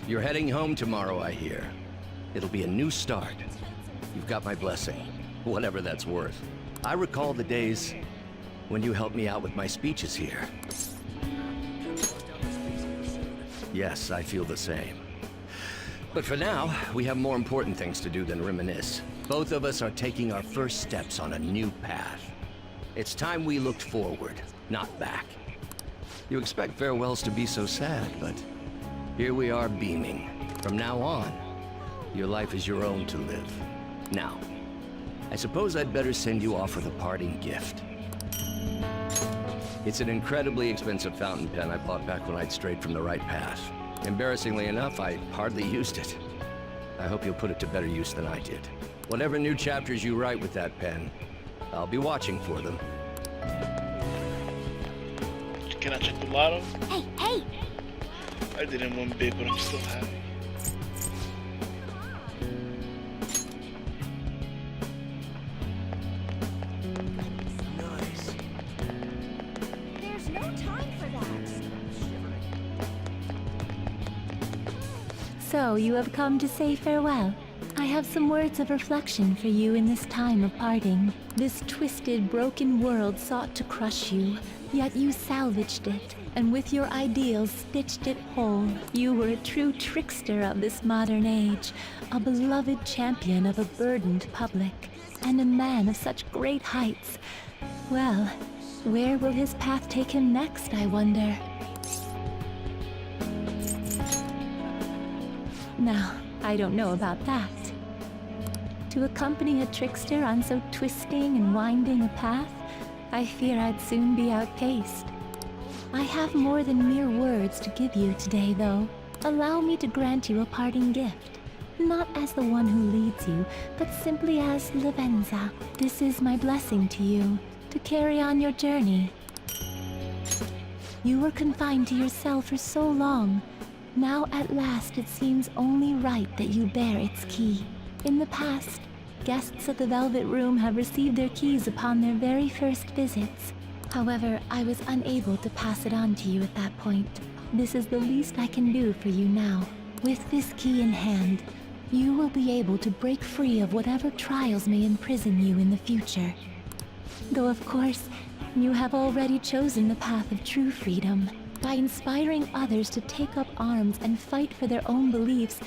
You're heading home tomorrow, I hear. It'll be a new start. You've got my blessing, whatever that's worth. I recall the days when you helped me out with my speeches here. Yes, I feel the same. But for now, we have more important things to do than reminisce. Both of us are taking our first steps on a new path. It's time we looked forward, not back. You expect farewells to be so sad, but here we are beaming. From now on, your life is your own to live. Now, I suppose I'd better send you off with a parting gift. It's an incredibly expensive fountain pen I bought back when I'd strayed from the right path. Embarrassingly enough, I hardly used it. I hope you'll put it to better use than I did. Whatever new chapters you write with that pen, I'll be watching for them. Can I check the lotto? Hey, hey! I didn't win big, but I'm still happy. Nice. There's no time for that. So, you have come to say farewell. I have some words of reflection for you in this time of parting. This twisted, broken world sought to crush you, yet you salvaged it, and with your ideals stitched it whole. You were a true trickster of this modern age, a beloved champion of a burdened public, and a man of such great heights. Well, where will his path take him next, I wonder? Now, I don't know about that. To accompany a trickster on so twisting and winding a path, I fear I'd soon be outpaced. I have more than mere words to give you today, though. Allow me to grant you a parting gift. Not as the one who leads you, but simply as Lavenza. This is my blessing to you, to carry on your journey. You were confined to your cell for so long. Now at last it seems only right that you bear its key. In the past, guests at the Velvet Room have received their keys upon their very first visits. However, I was unable to pass it on to you at that point. This is the least I can do for you now. With this key in hand, you will be able to break free of whatever trials may imprison you in the future. Though of course, you have already chosen the path of true freedom. By inspiring others to take up arms and fight for their own beliefs,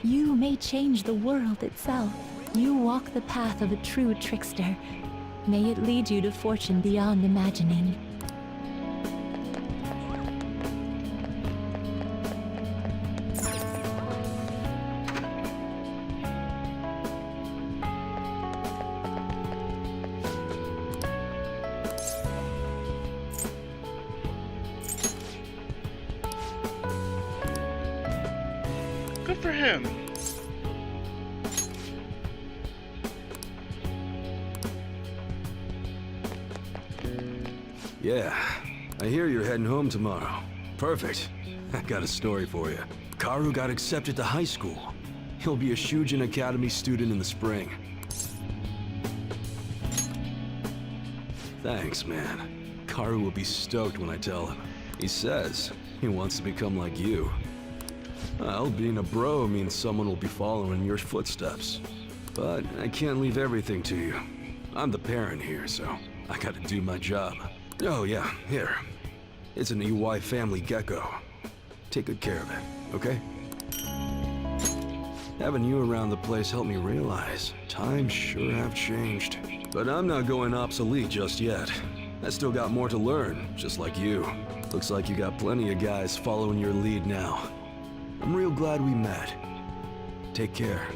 you may change the world itself. You walk the path of a true trickster. May it lead you to fortune beyond imagining. Good for him. Yeah, I hear you're heading home tomorrow. Perfect. I got a story for you. Karu got accepted to high school. He'll be a Shujin Academy student in the spring. Thanks, man. Karu will be stoked when I tell him. He says he wants to become like you. Well, being a bro means someone will be following in your footsteps. But I can't leave everything to you. I'm the parent here, so I gotta do my job. Oh yeah, here. It's an EY family gecko. Take good care of it, okay? Having you around the place helped me realize times sure have changed. But I'm not going obsolete just yet. I still got more to learn, just like you. Looks like you got plenty of guys following your lead now. I'm real glad we met. Take care.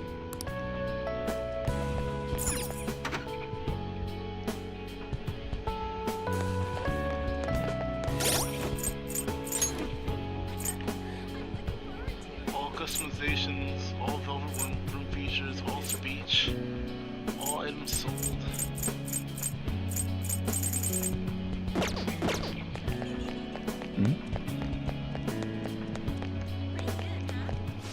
All customizations, all velvet room features, all speech, all items sold.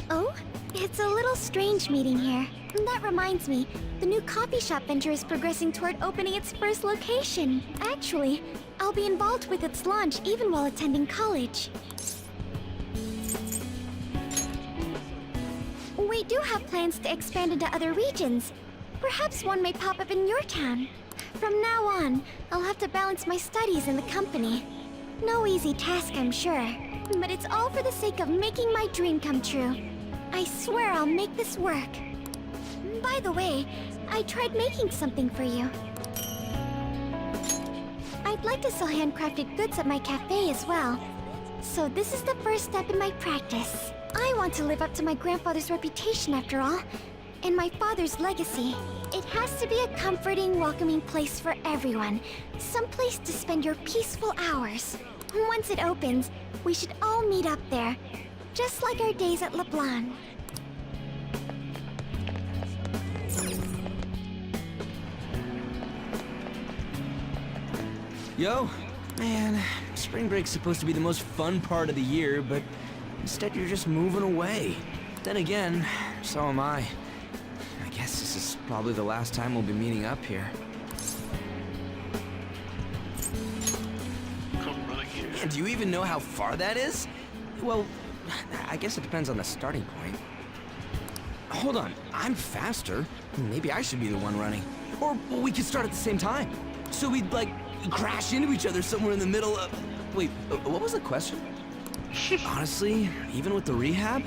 Oh, it's a little strange meeting here. That reminds me, the new coffee shop venture is progressing toward opening its first location. Actually, I'll be involved with its launch even while attending college. We do have plans to expand into other regions. Perhaps one may pop up in your town. From now on, I'll have to balance my studies and the company. No easy task, I'm sure. But it's all for the sake of making my dream come true. I swear I'll make this work. By the way, I tried making something for you. I'd like to sell handcrafted goods at my cafe as well. So this is the first step in my practice. I want to live up to my grandfather's reputation after all, and my father's legacy. It has to be a comforting, welcoming place for everyone. Some place to spend your peaceful hours. Once it opens, we should all meet up there. Just like our days at LeBlanc. Yo, man, spring break's supposed to be the most fun part of the year, but instead you're just moving away. Then again, so am I. I guess this is probably the last time we'll be meeting up here. Man, do you even know how far that is? Well, I guess it depends on the starting point. Hold on, I'm faster. Maybe I should be the one running. Or we could start at the same time. So we'd, like, crash into each other somewhere in the middle of... Wait, what was the question? Honestly, even with the rehab,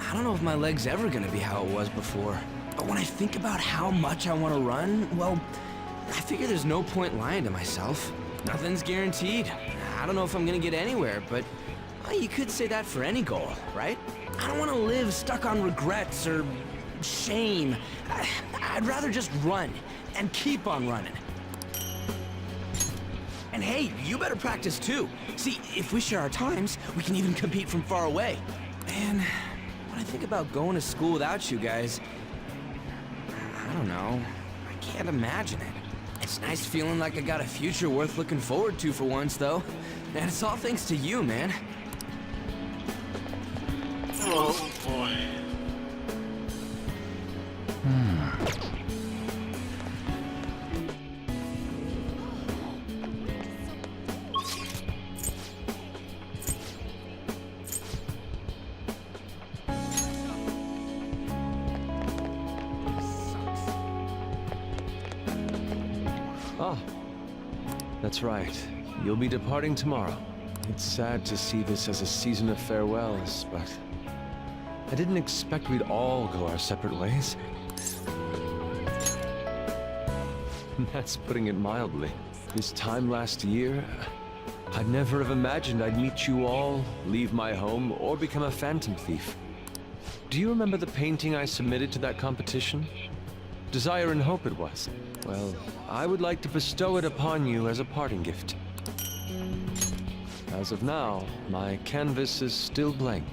I don't know if my leg's ever gonna be how it was before. But when I think about how much I want to run, well, I figure there's no point lying to myself. Nothing's guaranteed. I don't know if I'm gonna get anywhere, but you could say that for any goal, right? I don't want to live stuck on regrets or shame. I'd rather just run and keep on running. And hey, you better practice too. See, if we share our times, we can even compete from far away. Man, when I think about going to school without you guys, I don't know. I can't imagine it. It's nice feeling like I got a future worth looking forward to for once, though. And it's all thanks to you, man. Oh, boy. Ah, that's right. You'll be departing tomorrow. It's sad to see this as a season of farewells, but I didn't expect we'd all go our separate ways. That's putting it mildly. This time last year, I'd never have imagined I'd meet you all, leave my home, or become a phantom thief. Do you remember the painting I submitted to that competition? Desire and Hope it was. Well, I would like to bestow it upon you as a parting gift. As of now, my canvas is still blank.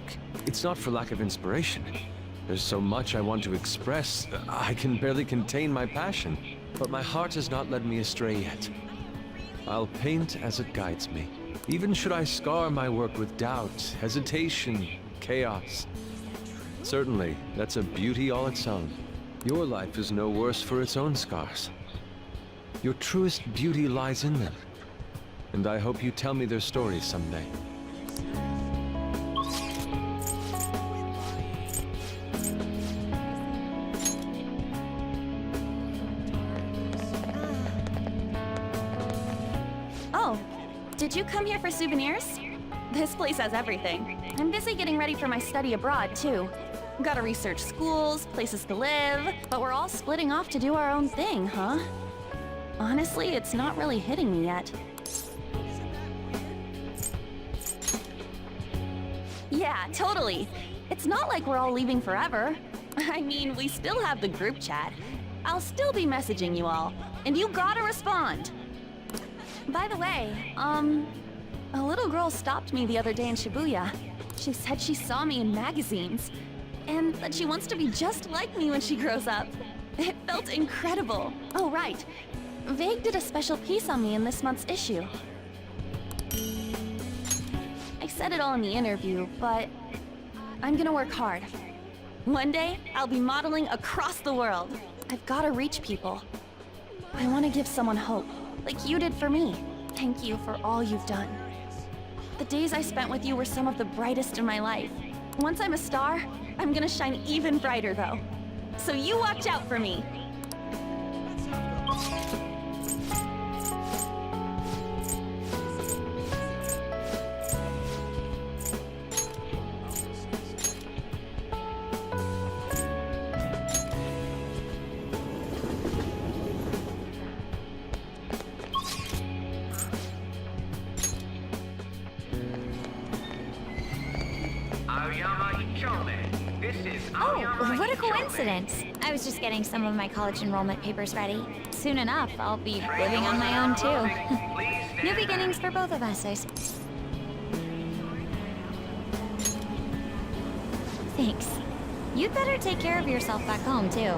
It's not for lack of inspiration. There's so much I want to express, I can barely contain my passion. But my heart has not led me astray yet. I'll paint as it guides me. Even should I scar my work with doubt, hesitation, chaos. Certainly, that's a beauty all its own. Your life is no worse for its own scars. Your truest beauty lies in them. And I hope you tell me their stories someday. Oh, did you come here for souvenirs? This place has everything. I'm busy getting ready for my study abroad, too. Gotta research schools, places to live, but we're all splitting off to do our own thing, huh? Honestly, it's not really hitting me yet. Yeah, totally. It's not like we're all leaving forever. I mean, we still have the group chat. I'll still be messaging you all, and you gotta respond. By the way, a little girl stopped me the other day in Shibuya. She said she saw me in magazines, and that she wants to be just like me when she grows up. It felt incredible. Oh, right. Vague did a special piece on me in this month's issue. I said it all in the interview, but I'm gonna work hard. One day, I'll be modeling across the world. I've gotta reach people. I want to give someone hope, like you did for me. Thank you for all you've done. The days I spent with you were some of the brightest in my life. Once I'm a star, I'm gonna shine even brighter, though. So you watch out for me. Oh, what a coincidence. I was just getting some of my college enrollment papers ready. Soon enough, I'll be living on my own too. New beginnings for both of us, I suppose. Thanks. You'd better take care of yourself back home too.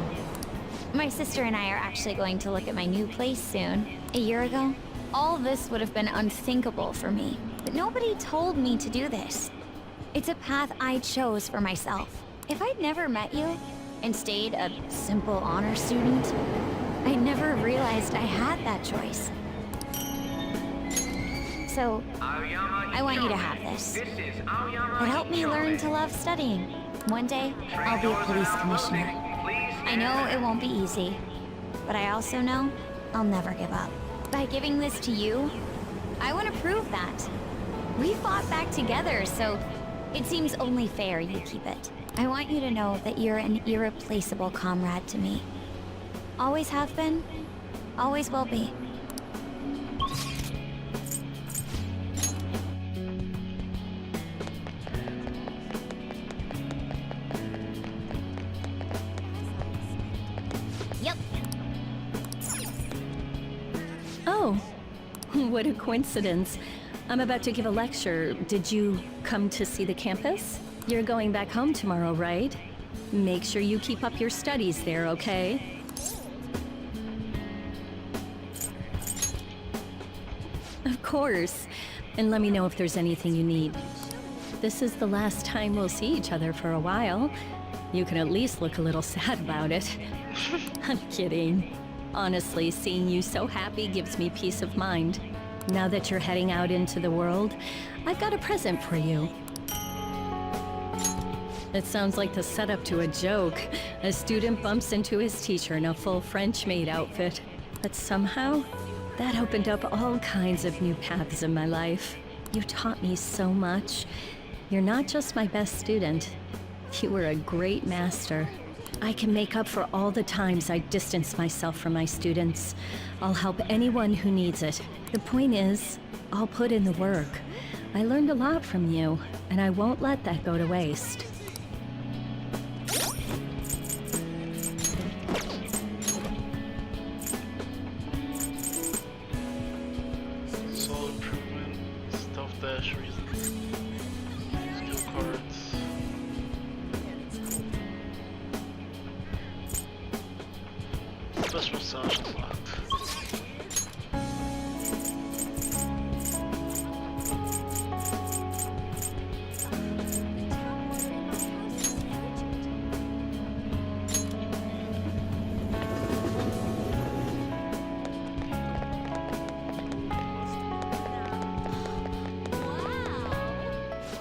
My sister and I are actually going to look at my new place soon. A year ago, all this would have been unthinkable for me, but nobody told me to do this. It's a path I chose for myself. If I'd never met you and stayed a simple honor student, I never realized I had that choice. So, I want you to have this. It helped me learn to love studying. One day, I'll be a police commissioner. I know it won't be easy, but I also know I'll never give up. By giving this to you, I want to prove that. We fought back together, so it seems only fair you keep it. I want you to know that you're an irreplaceable comrade to me. Always have been, always will be. Yep. Oh, what a coincidence. I'm about to give a lecture. Did you come to see the campus? You're going back home tomorrow, right? Make sure you keep up your studies there, okay? Of course. And let me know if there's anything you need. This is the last time we'll see each other for a while. You can at least look a little sad about it. I'm kidding. Honestly, seeing you so happy gives me peace of mind. Now that you're heading out into the world, I've got a present for you. It sounds like the setup to a joke. A student bumps into his teacher in a full French maid outfit. But somehow, that opened up all kinds of new paths in my life. You taught me so much. You're not just my best student. You were a great master. I can make up for all the times I distance myself from my students. I'll help anyone who needs it. The point is, I'll put in the work. I learned a lot from you, and I won't let that go to waste. Soul improvement, stealth dash reasons, skill cards. Special massage unlocked.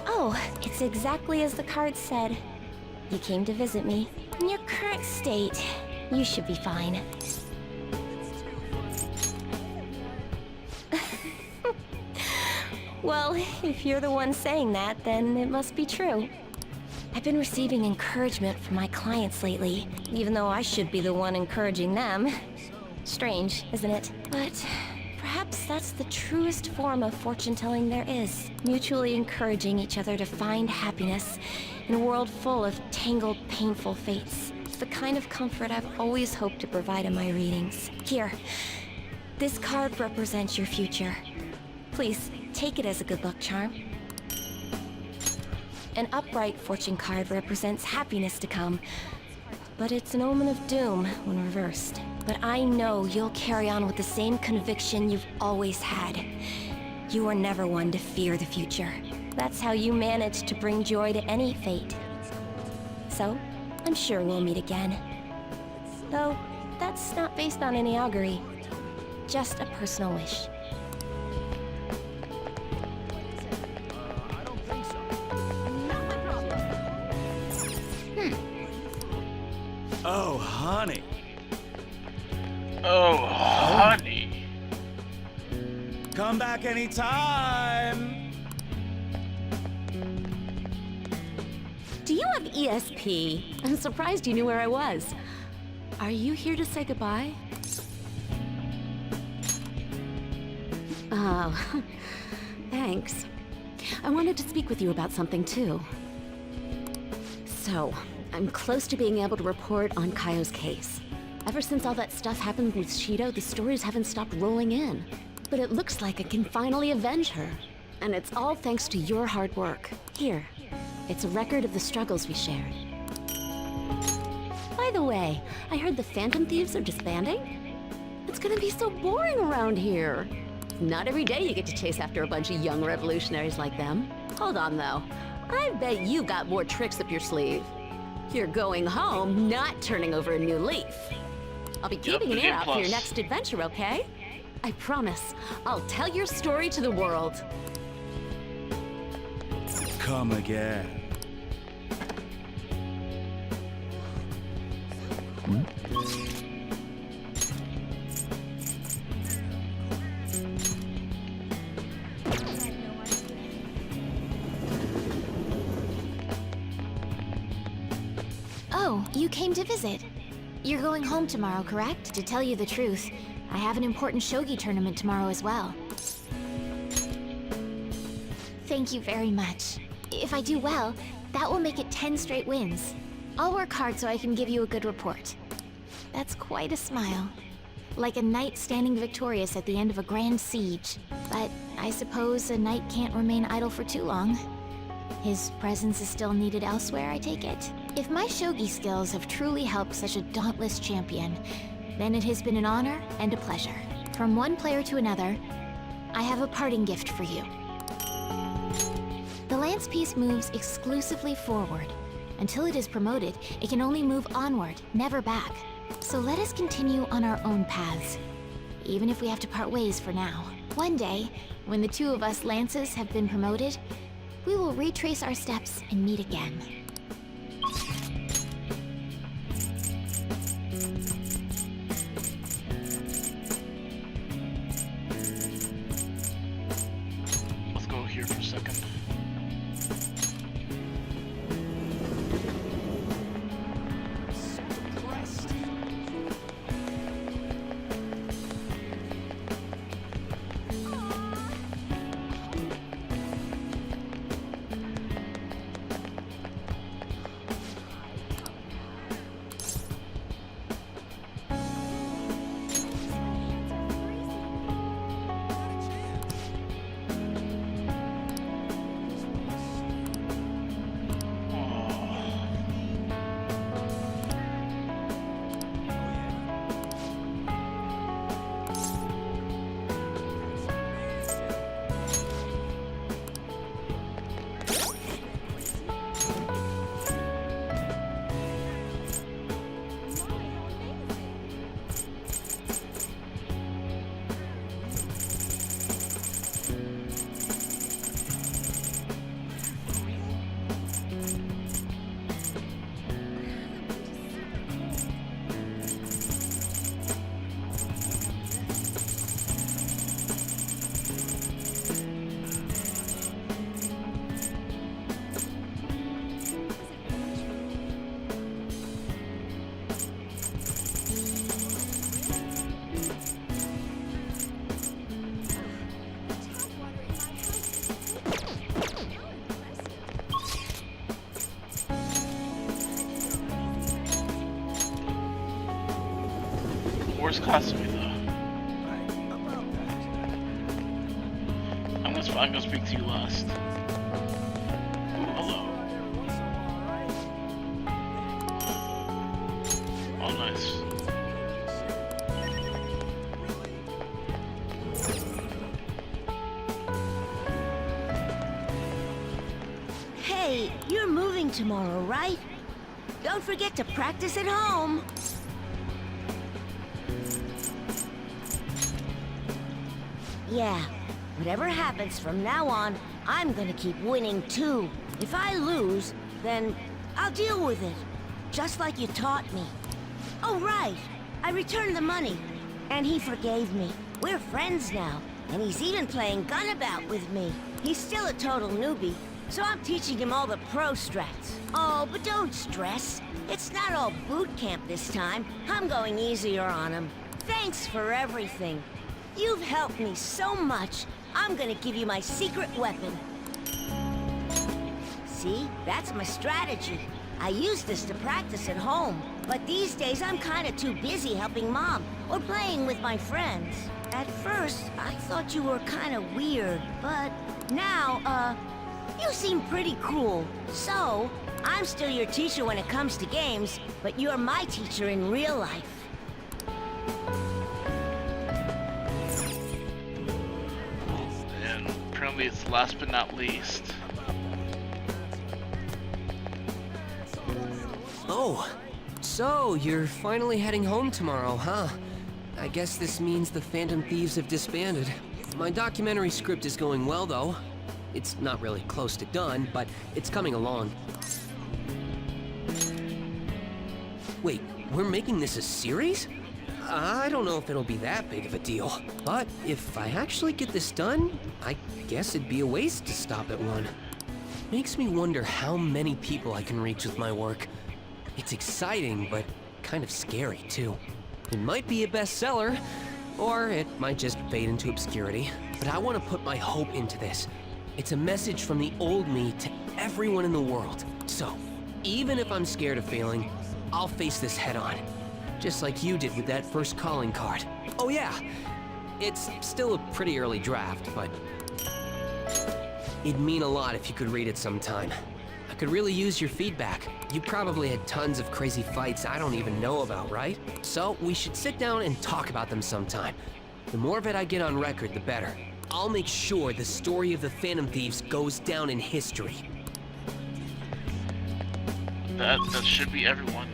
Oh, it's exactly as the card said. You came to visit me. In your current state, you should be fine. Well, if you're the one saying that, then it must be true. I've been receiving encouragement from my clients lately, even though I should be the one encouraging them. Strange, isn't it? But perhaps that's the truest form of fortune-telling there is. Mutually encouraging each other to find happiness in a world full of tangled, painful fates. It's the kind of comfort I've always hoped to provide in my readings. Here, this card represents your future. Please, take it as a good luck charm. An upright fortune card represents happiness to come, but it's an omen of doom when reversed. But I know you'll carry on with the same conviction you've always had. You are never one to fear the future. That's how you manage to bring joy to any fate. So, I'm sure we'll meet again. Though, that's not based on any augury. Just a personal wish. Oh, honey. Oh, honey. Come back anytime. Do you have ESP? I'm surprised you knew where I was. Are you here to say goodbye? Oh, thanks. I wanted to speak with you about something too. So, I'm close to being able to report on Kaio's case. Ever since all that stuff happened with Shido, the stories haven't stopped rolling in. But it looks like I can finally avenge her. And it's all thanks to your hard work. Here, it's a record of the struggles we shared. By the way, I heard the Phantom Thieves are disbanding? It's gonna be so boring around here. Not every day you get to chase after a bunch of young revolutionaries like them. Hold on though, I bet you got more tricks up your sleeve. You're going home, not turning over a new leaf. I'll be keeping an ear out for your next adventure, okay? I promise, I'll tell your story to the world. Come again. Oh, you came to visit. You're going home tomorrow, correct? To tell you the truth, I have an important shogi tournament tomorrow as well. Thank you very much. If I do well, that will make it 10 straight wins. I'll work hard so I can give you a good report. That's quite a smile. Like a knight standing victorious at the end of a grand siege. But I suppose a knight can't remain idle for too long. His presence is still needed elsewhere, I take it. If my shogi skills have truly helped such a dauntless champion, then it has been an honor and a pleasure. From one player to another, I have a parting gift for you. The lance piece moves exclusively forward. Until it is promoted, it can only move onward, never back. So let us continue on our own paths, even if we have to part ways for now. One day, when the two of us lances have been promoted, we will retrace our steps and meet again. Let's go here for a second. Where's Kasumi though? I'm gonna speak to you last. Ooh, hello. Oh, nice. Hey, you're moving tomorrow, right? Don't forget to practice at home. Yeah, whatever happens from now on, I'm gonna keep winning too. If I lose, then I'll deal with it. Just like you taught me. Oh, right. I returned the money. And he forgave me. We're friends now. And he's even playing Gunabout with me. He's still a total newbie, so I'm teaching him all the pro strats. Oh, but don't stress. It's not all boot camp this time. I'm going easier on him. Thanks for everything. You've helped me so much. I'm gonna give you my secret weapon. See? That's my strategy. I use this to practice at home, but these days I'm kinda too busy helping Mom or playing with my friends. At first, I thought you were kinda weird, but now, you seem pretty cool. So, I'm still your teacher when it comes to games, but you're my teacher in real life. And apparently it's last but not least. Oh, so you're finally heading home tomorrow, huh? I guess this means the Phantom Thieves have disbanded. My documentary script is going well, though. It's not really close to done, but it's coming along. Wait, we're making this a series? I don't know if it'll be that big of a deal, but if I actually get this done, I guess it'd be a waste to stop at one. Makes me wonder how many people I can reach with my work. It's exciting, but kind of scary, too. It might be a bestseller, or it might just fade into obscurity. But I want to put my hope into this. It's a message from the old me to everyone in the world. So, even if I'm scared of failing, I'll face this head on. Just like you did with that first calling card. Oh yeah, it's still a pretty early draft, but it'd mean a lot if you could read it sometime. I could really use your feedback. You probably had tons of crazy fights I don't even know about, right? So we should sit down and talk about them sometime. The more of it I get on record, the better. I'll make sure the story of the Phantom Thieves goes down in history. That should be everyone.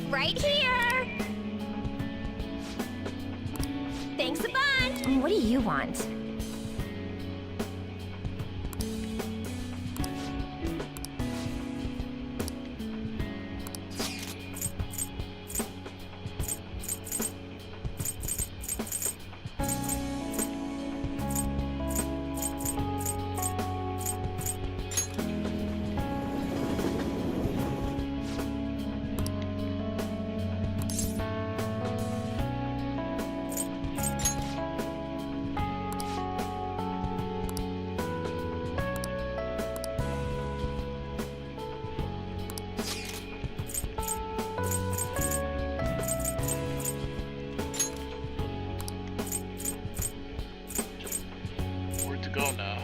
Right here! Thanks a bunch! What do you want? Where to go now?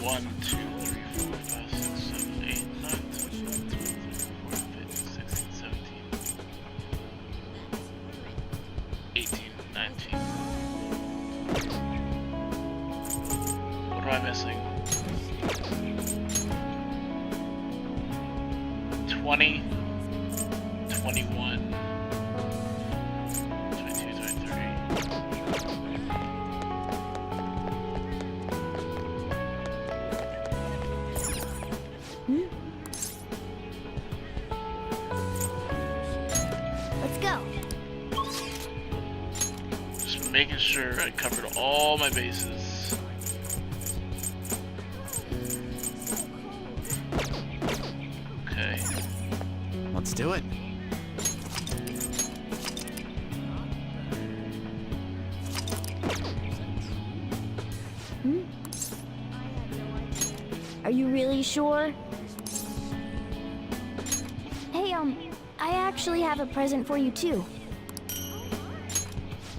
One, two, three, four, five, six, seven, 8, 9, 10, 11, 12, 13, 14, 15, 16, 17, 18, 19. What am I missing? 20, 21, 22, 23. Let's go. Just making sure I covered all my bases. Okay. Let's do it. Are you really sure? Hey, I actually have a present for you too.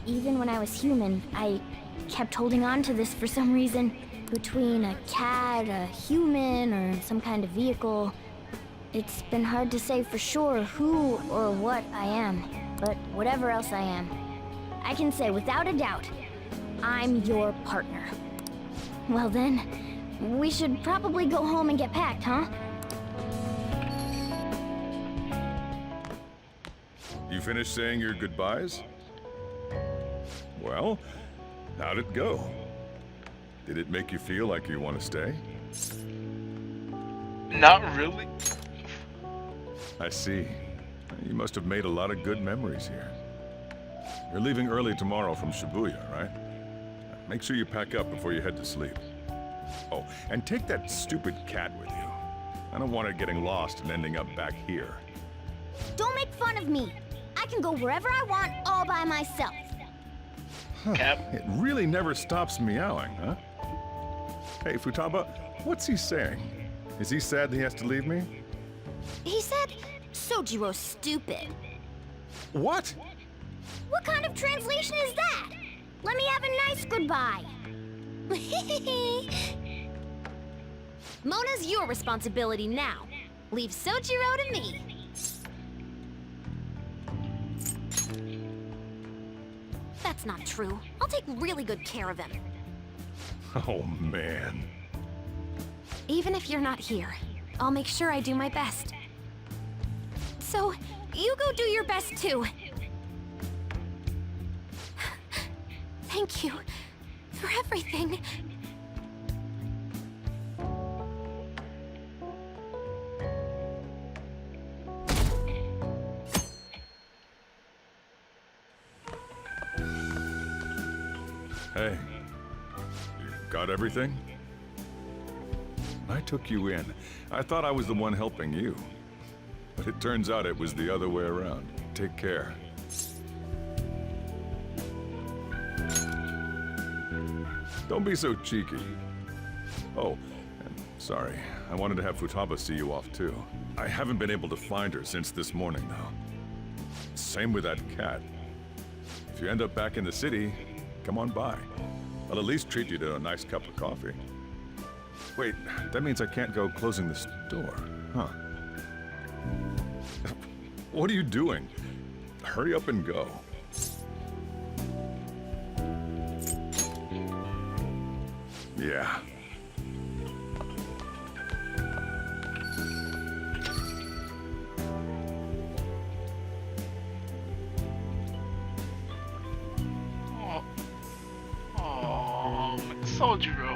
Even when I was human, I kept holding on to this for some reason. Between a cat, a human, or some kind of vehicle, it's been hard to say for sure who or what I am. But whatever else I am, I can say without a doubt, I'm your partner. Well then, we should probably go home and get packed, huh? You finished saying your goodbyes? Well, how'd it go? Did it make you feel like you want to stay? Not really. I see. You must have made a lot of good memories here. You're leaving early tomorrow from Shibuya, right? Make sure you pack up before you head to sleep. Oh, and take that stupid cat with you. I don't want it getting lost and ending up back here. Don't make fun of me. I can go wherever I want all by myself. Cap. It really never stops meowing, huh? Hey, Futaba, what's he saying? Is he sad that he has to leave me? He said, Sojiro's stupid. What? What kind of translation is that? Let me have a nice goodbye. Mona's your responsibility now. Leave Sojiro to me. That's not true. I'll take really good care of him. Oh, man. Even if you're not here, I'll make sure I do my best. So, you go do your best too. Thank you for everything. Hey, you got everything? I took you in. I thought I was the one helping you. But it turns out it was the other way around. Take care. Don't be so cheeky. Oh, and sorry. I wanted to have Futaba see you off too. I haven't been able to find her since this morning, though. Same with that cat. If you end up back in the city, come on by. I'll at least treat you to a nice cup of coffee. Wait, that means I can't go closing this door, huh? What are you doing? Hurry up and go. Yeah. Oh, Sojiro.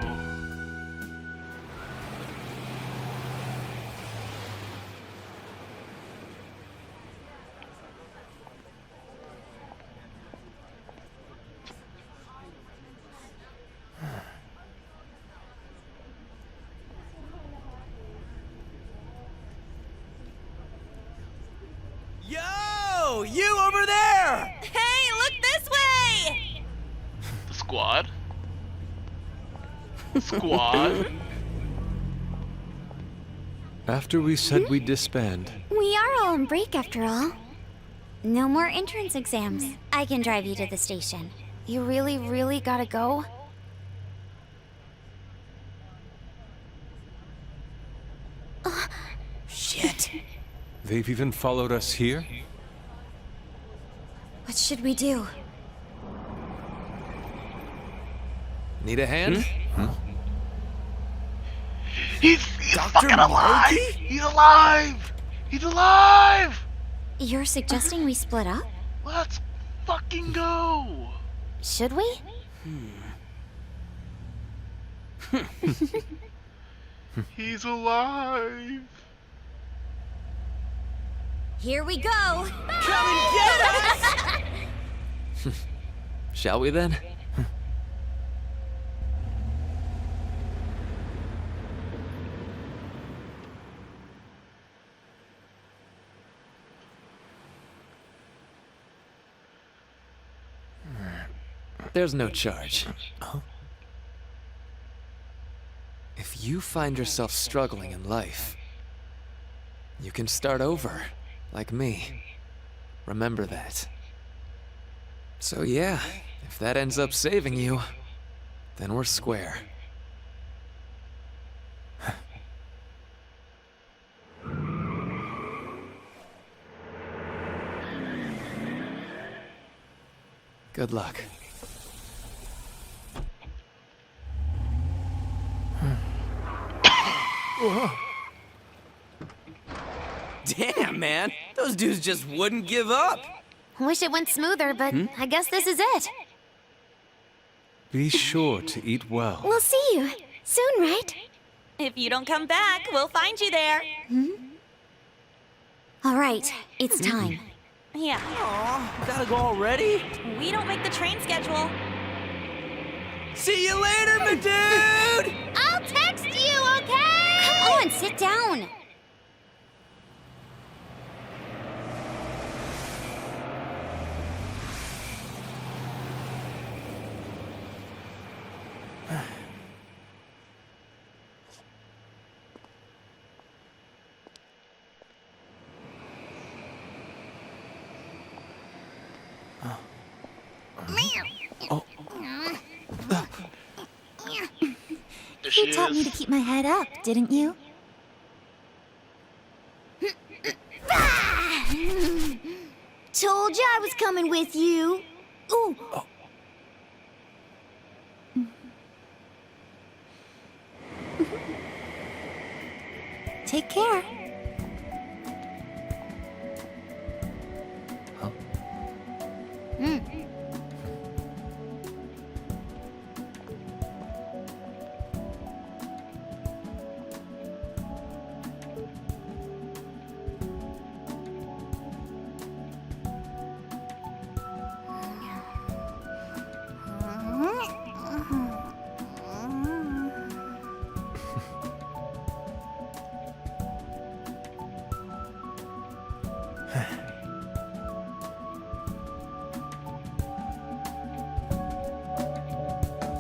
Yo! You over there! Hey, look this way! The squad? Squad? After we said we'd disband, We are all on break after all. No more entrance exams. I can drive you to the station. You really, really gotta go? Shit. they've even followed us here? What should we do? Need a hand? He's Dr. fucking alive! Mikey? He's alive! He's alive! You're suggesting we split up? Let's fucking go! Should we? He's alive! Here we go. Come and get us! Shall we then? There's no charge. If you find yourself struggling in life, you can start over, like me. Remember that. So yeah, if that ends up saving you, then we're square. Good luck. Damn, man. Those dudes just wouldn't give up. Wish it went smoother, but I guess this is it. Be sure to eat well. We'll see you soon, right? If you don't come back, we'll find you there. All right, it's time. Yeah. Aw, gotta go already? We don't make the train schedule. See you later, my dude! I'll text you, okay? Come on, sit down. You taught me to keep my head up, didn't you? Told you I was coming with you. Ooh. Take care.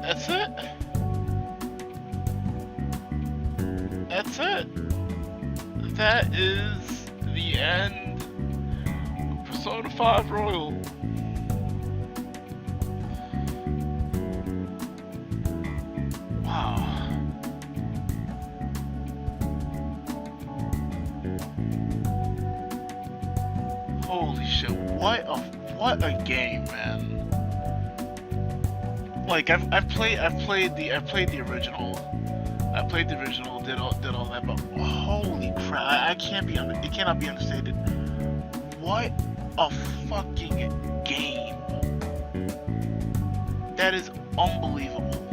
That's it? That's it. That is the end of Persona 5 Roayl. Wow. Holy shit, what a game, man. Like I've played the original. I played the original, did all that, but holy crap, it cannot be understated. What a fucking game. That is unbelievable.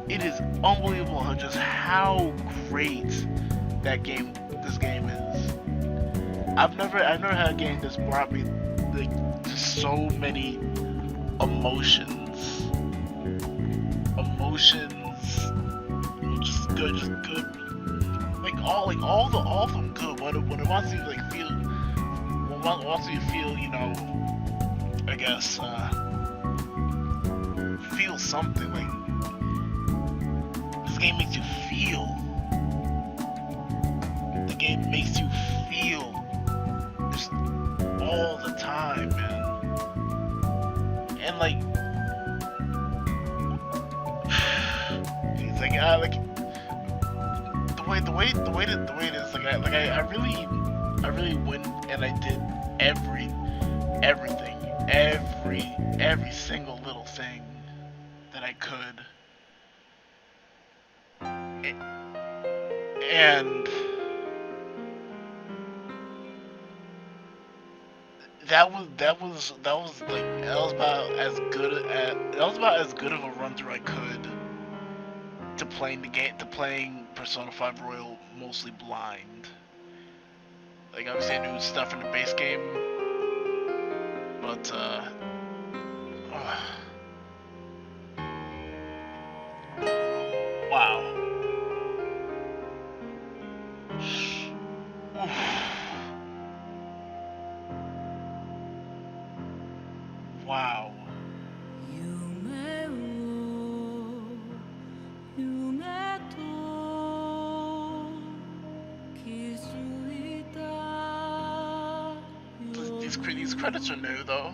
It is unbelievable just how great this game is. I've never had a game that's brought me like to so many emotions, just good, like all of them good. When it wants you like feel, when it wants you to feel, you know, I guess feel something. Like this game makes you feel. The game makes you feel just all the time, man. And like, it's like the way it is. Like I really went and I did everything, every single little thing that I could, and that was about as good of a run through I could to playing Persona 5 Roayl mostly blind. Like obviously I knew stuff in the base game, but wow. Wow. These credits are new though.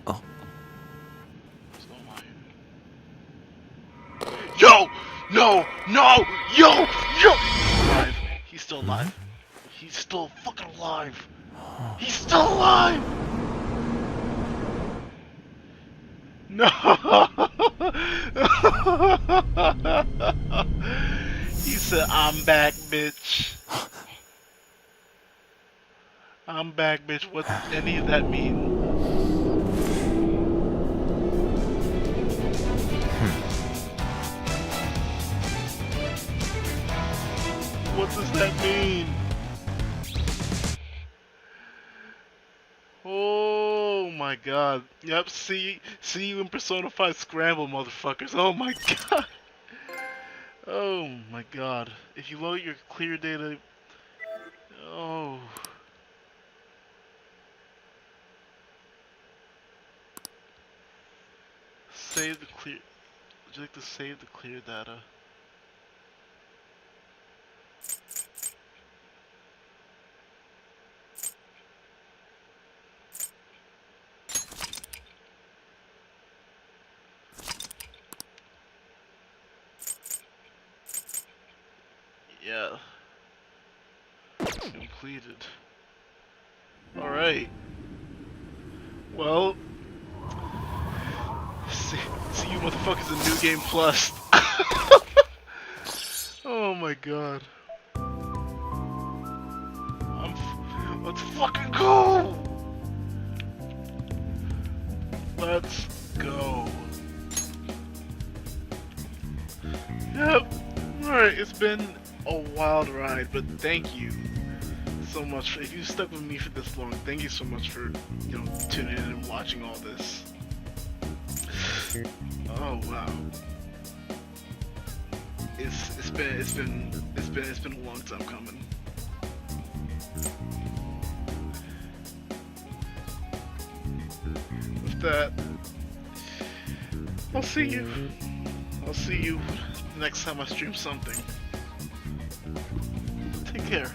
Oh. So am I. Yo! No! No! Yo! Yo! He's still alive. He's still fucking alive. He's still alive! No! He said, I'm back, bitch. I'm back, bitch. What does any of that mean? What does that mean? Oh my god. Yep, see you in Persona 5 Scramble, motherfuckers. Oh my god. Oh my god. If you load your clear data... Oh... Save the clear... Would you like to save the clear data? Yeah. Completed. Alright. Well... See you motherfuckers in New Game Plus. Oh my god. Let's fucking go! Let's go. Yep. Alright, it's been a wild ride, but thank you so much. If you stuck with me for this long, thank you so much for, you know, tuning in and watching all this. Oh wow. It's been a long time coming. With that, I'll see you next time I stream something. Take care.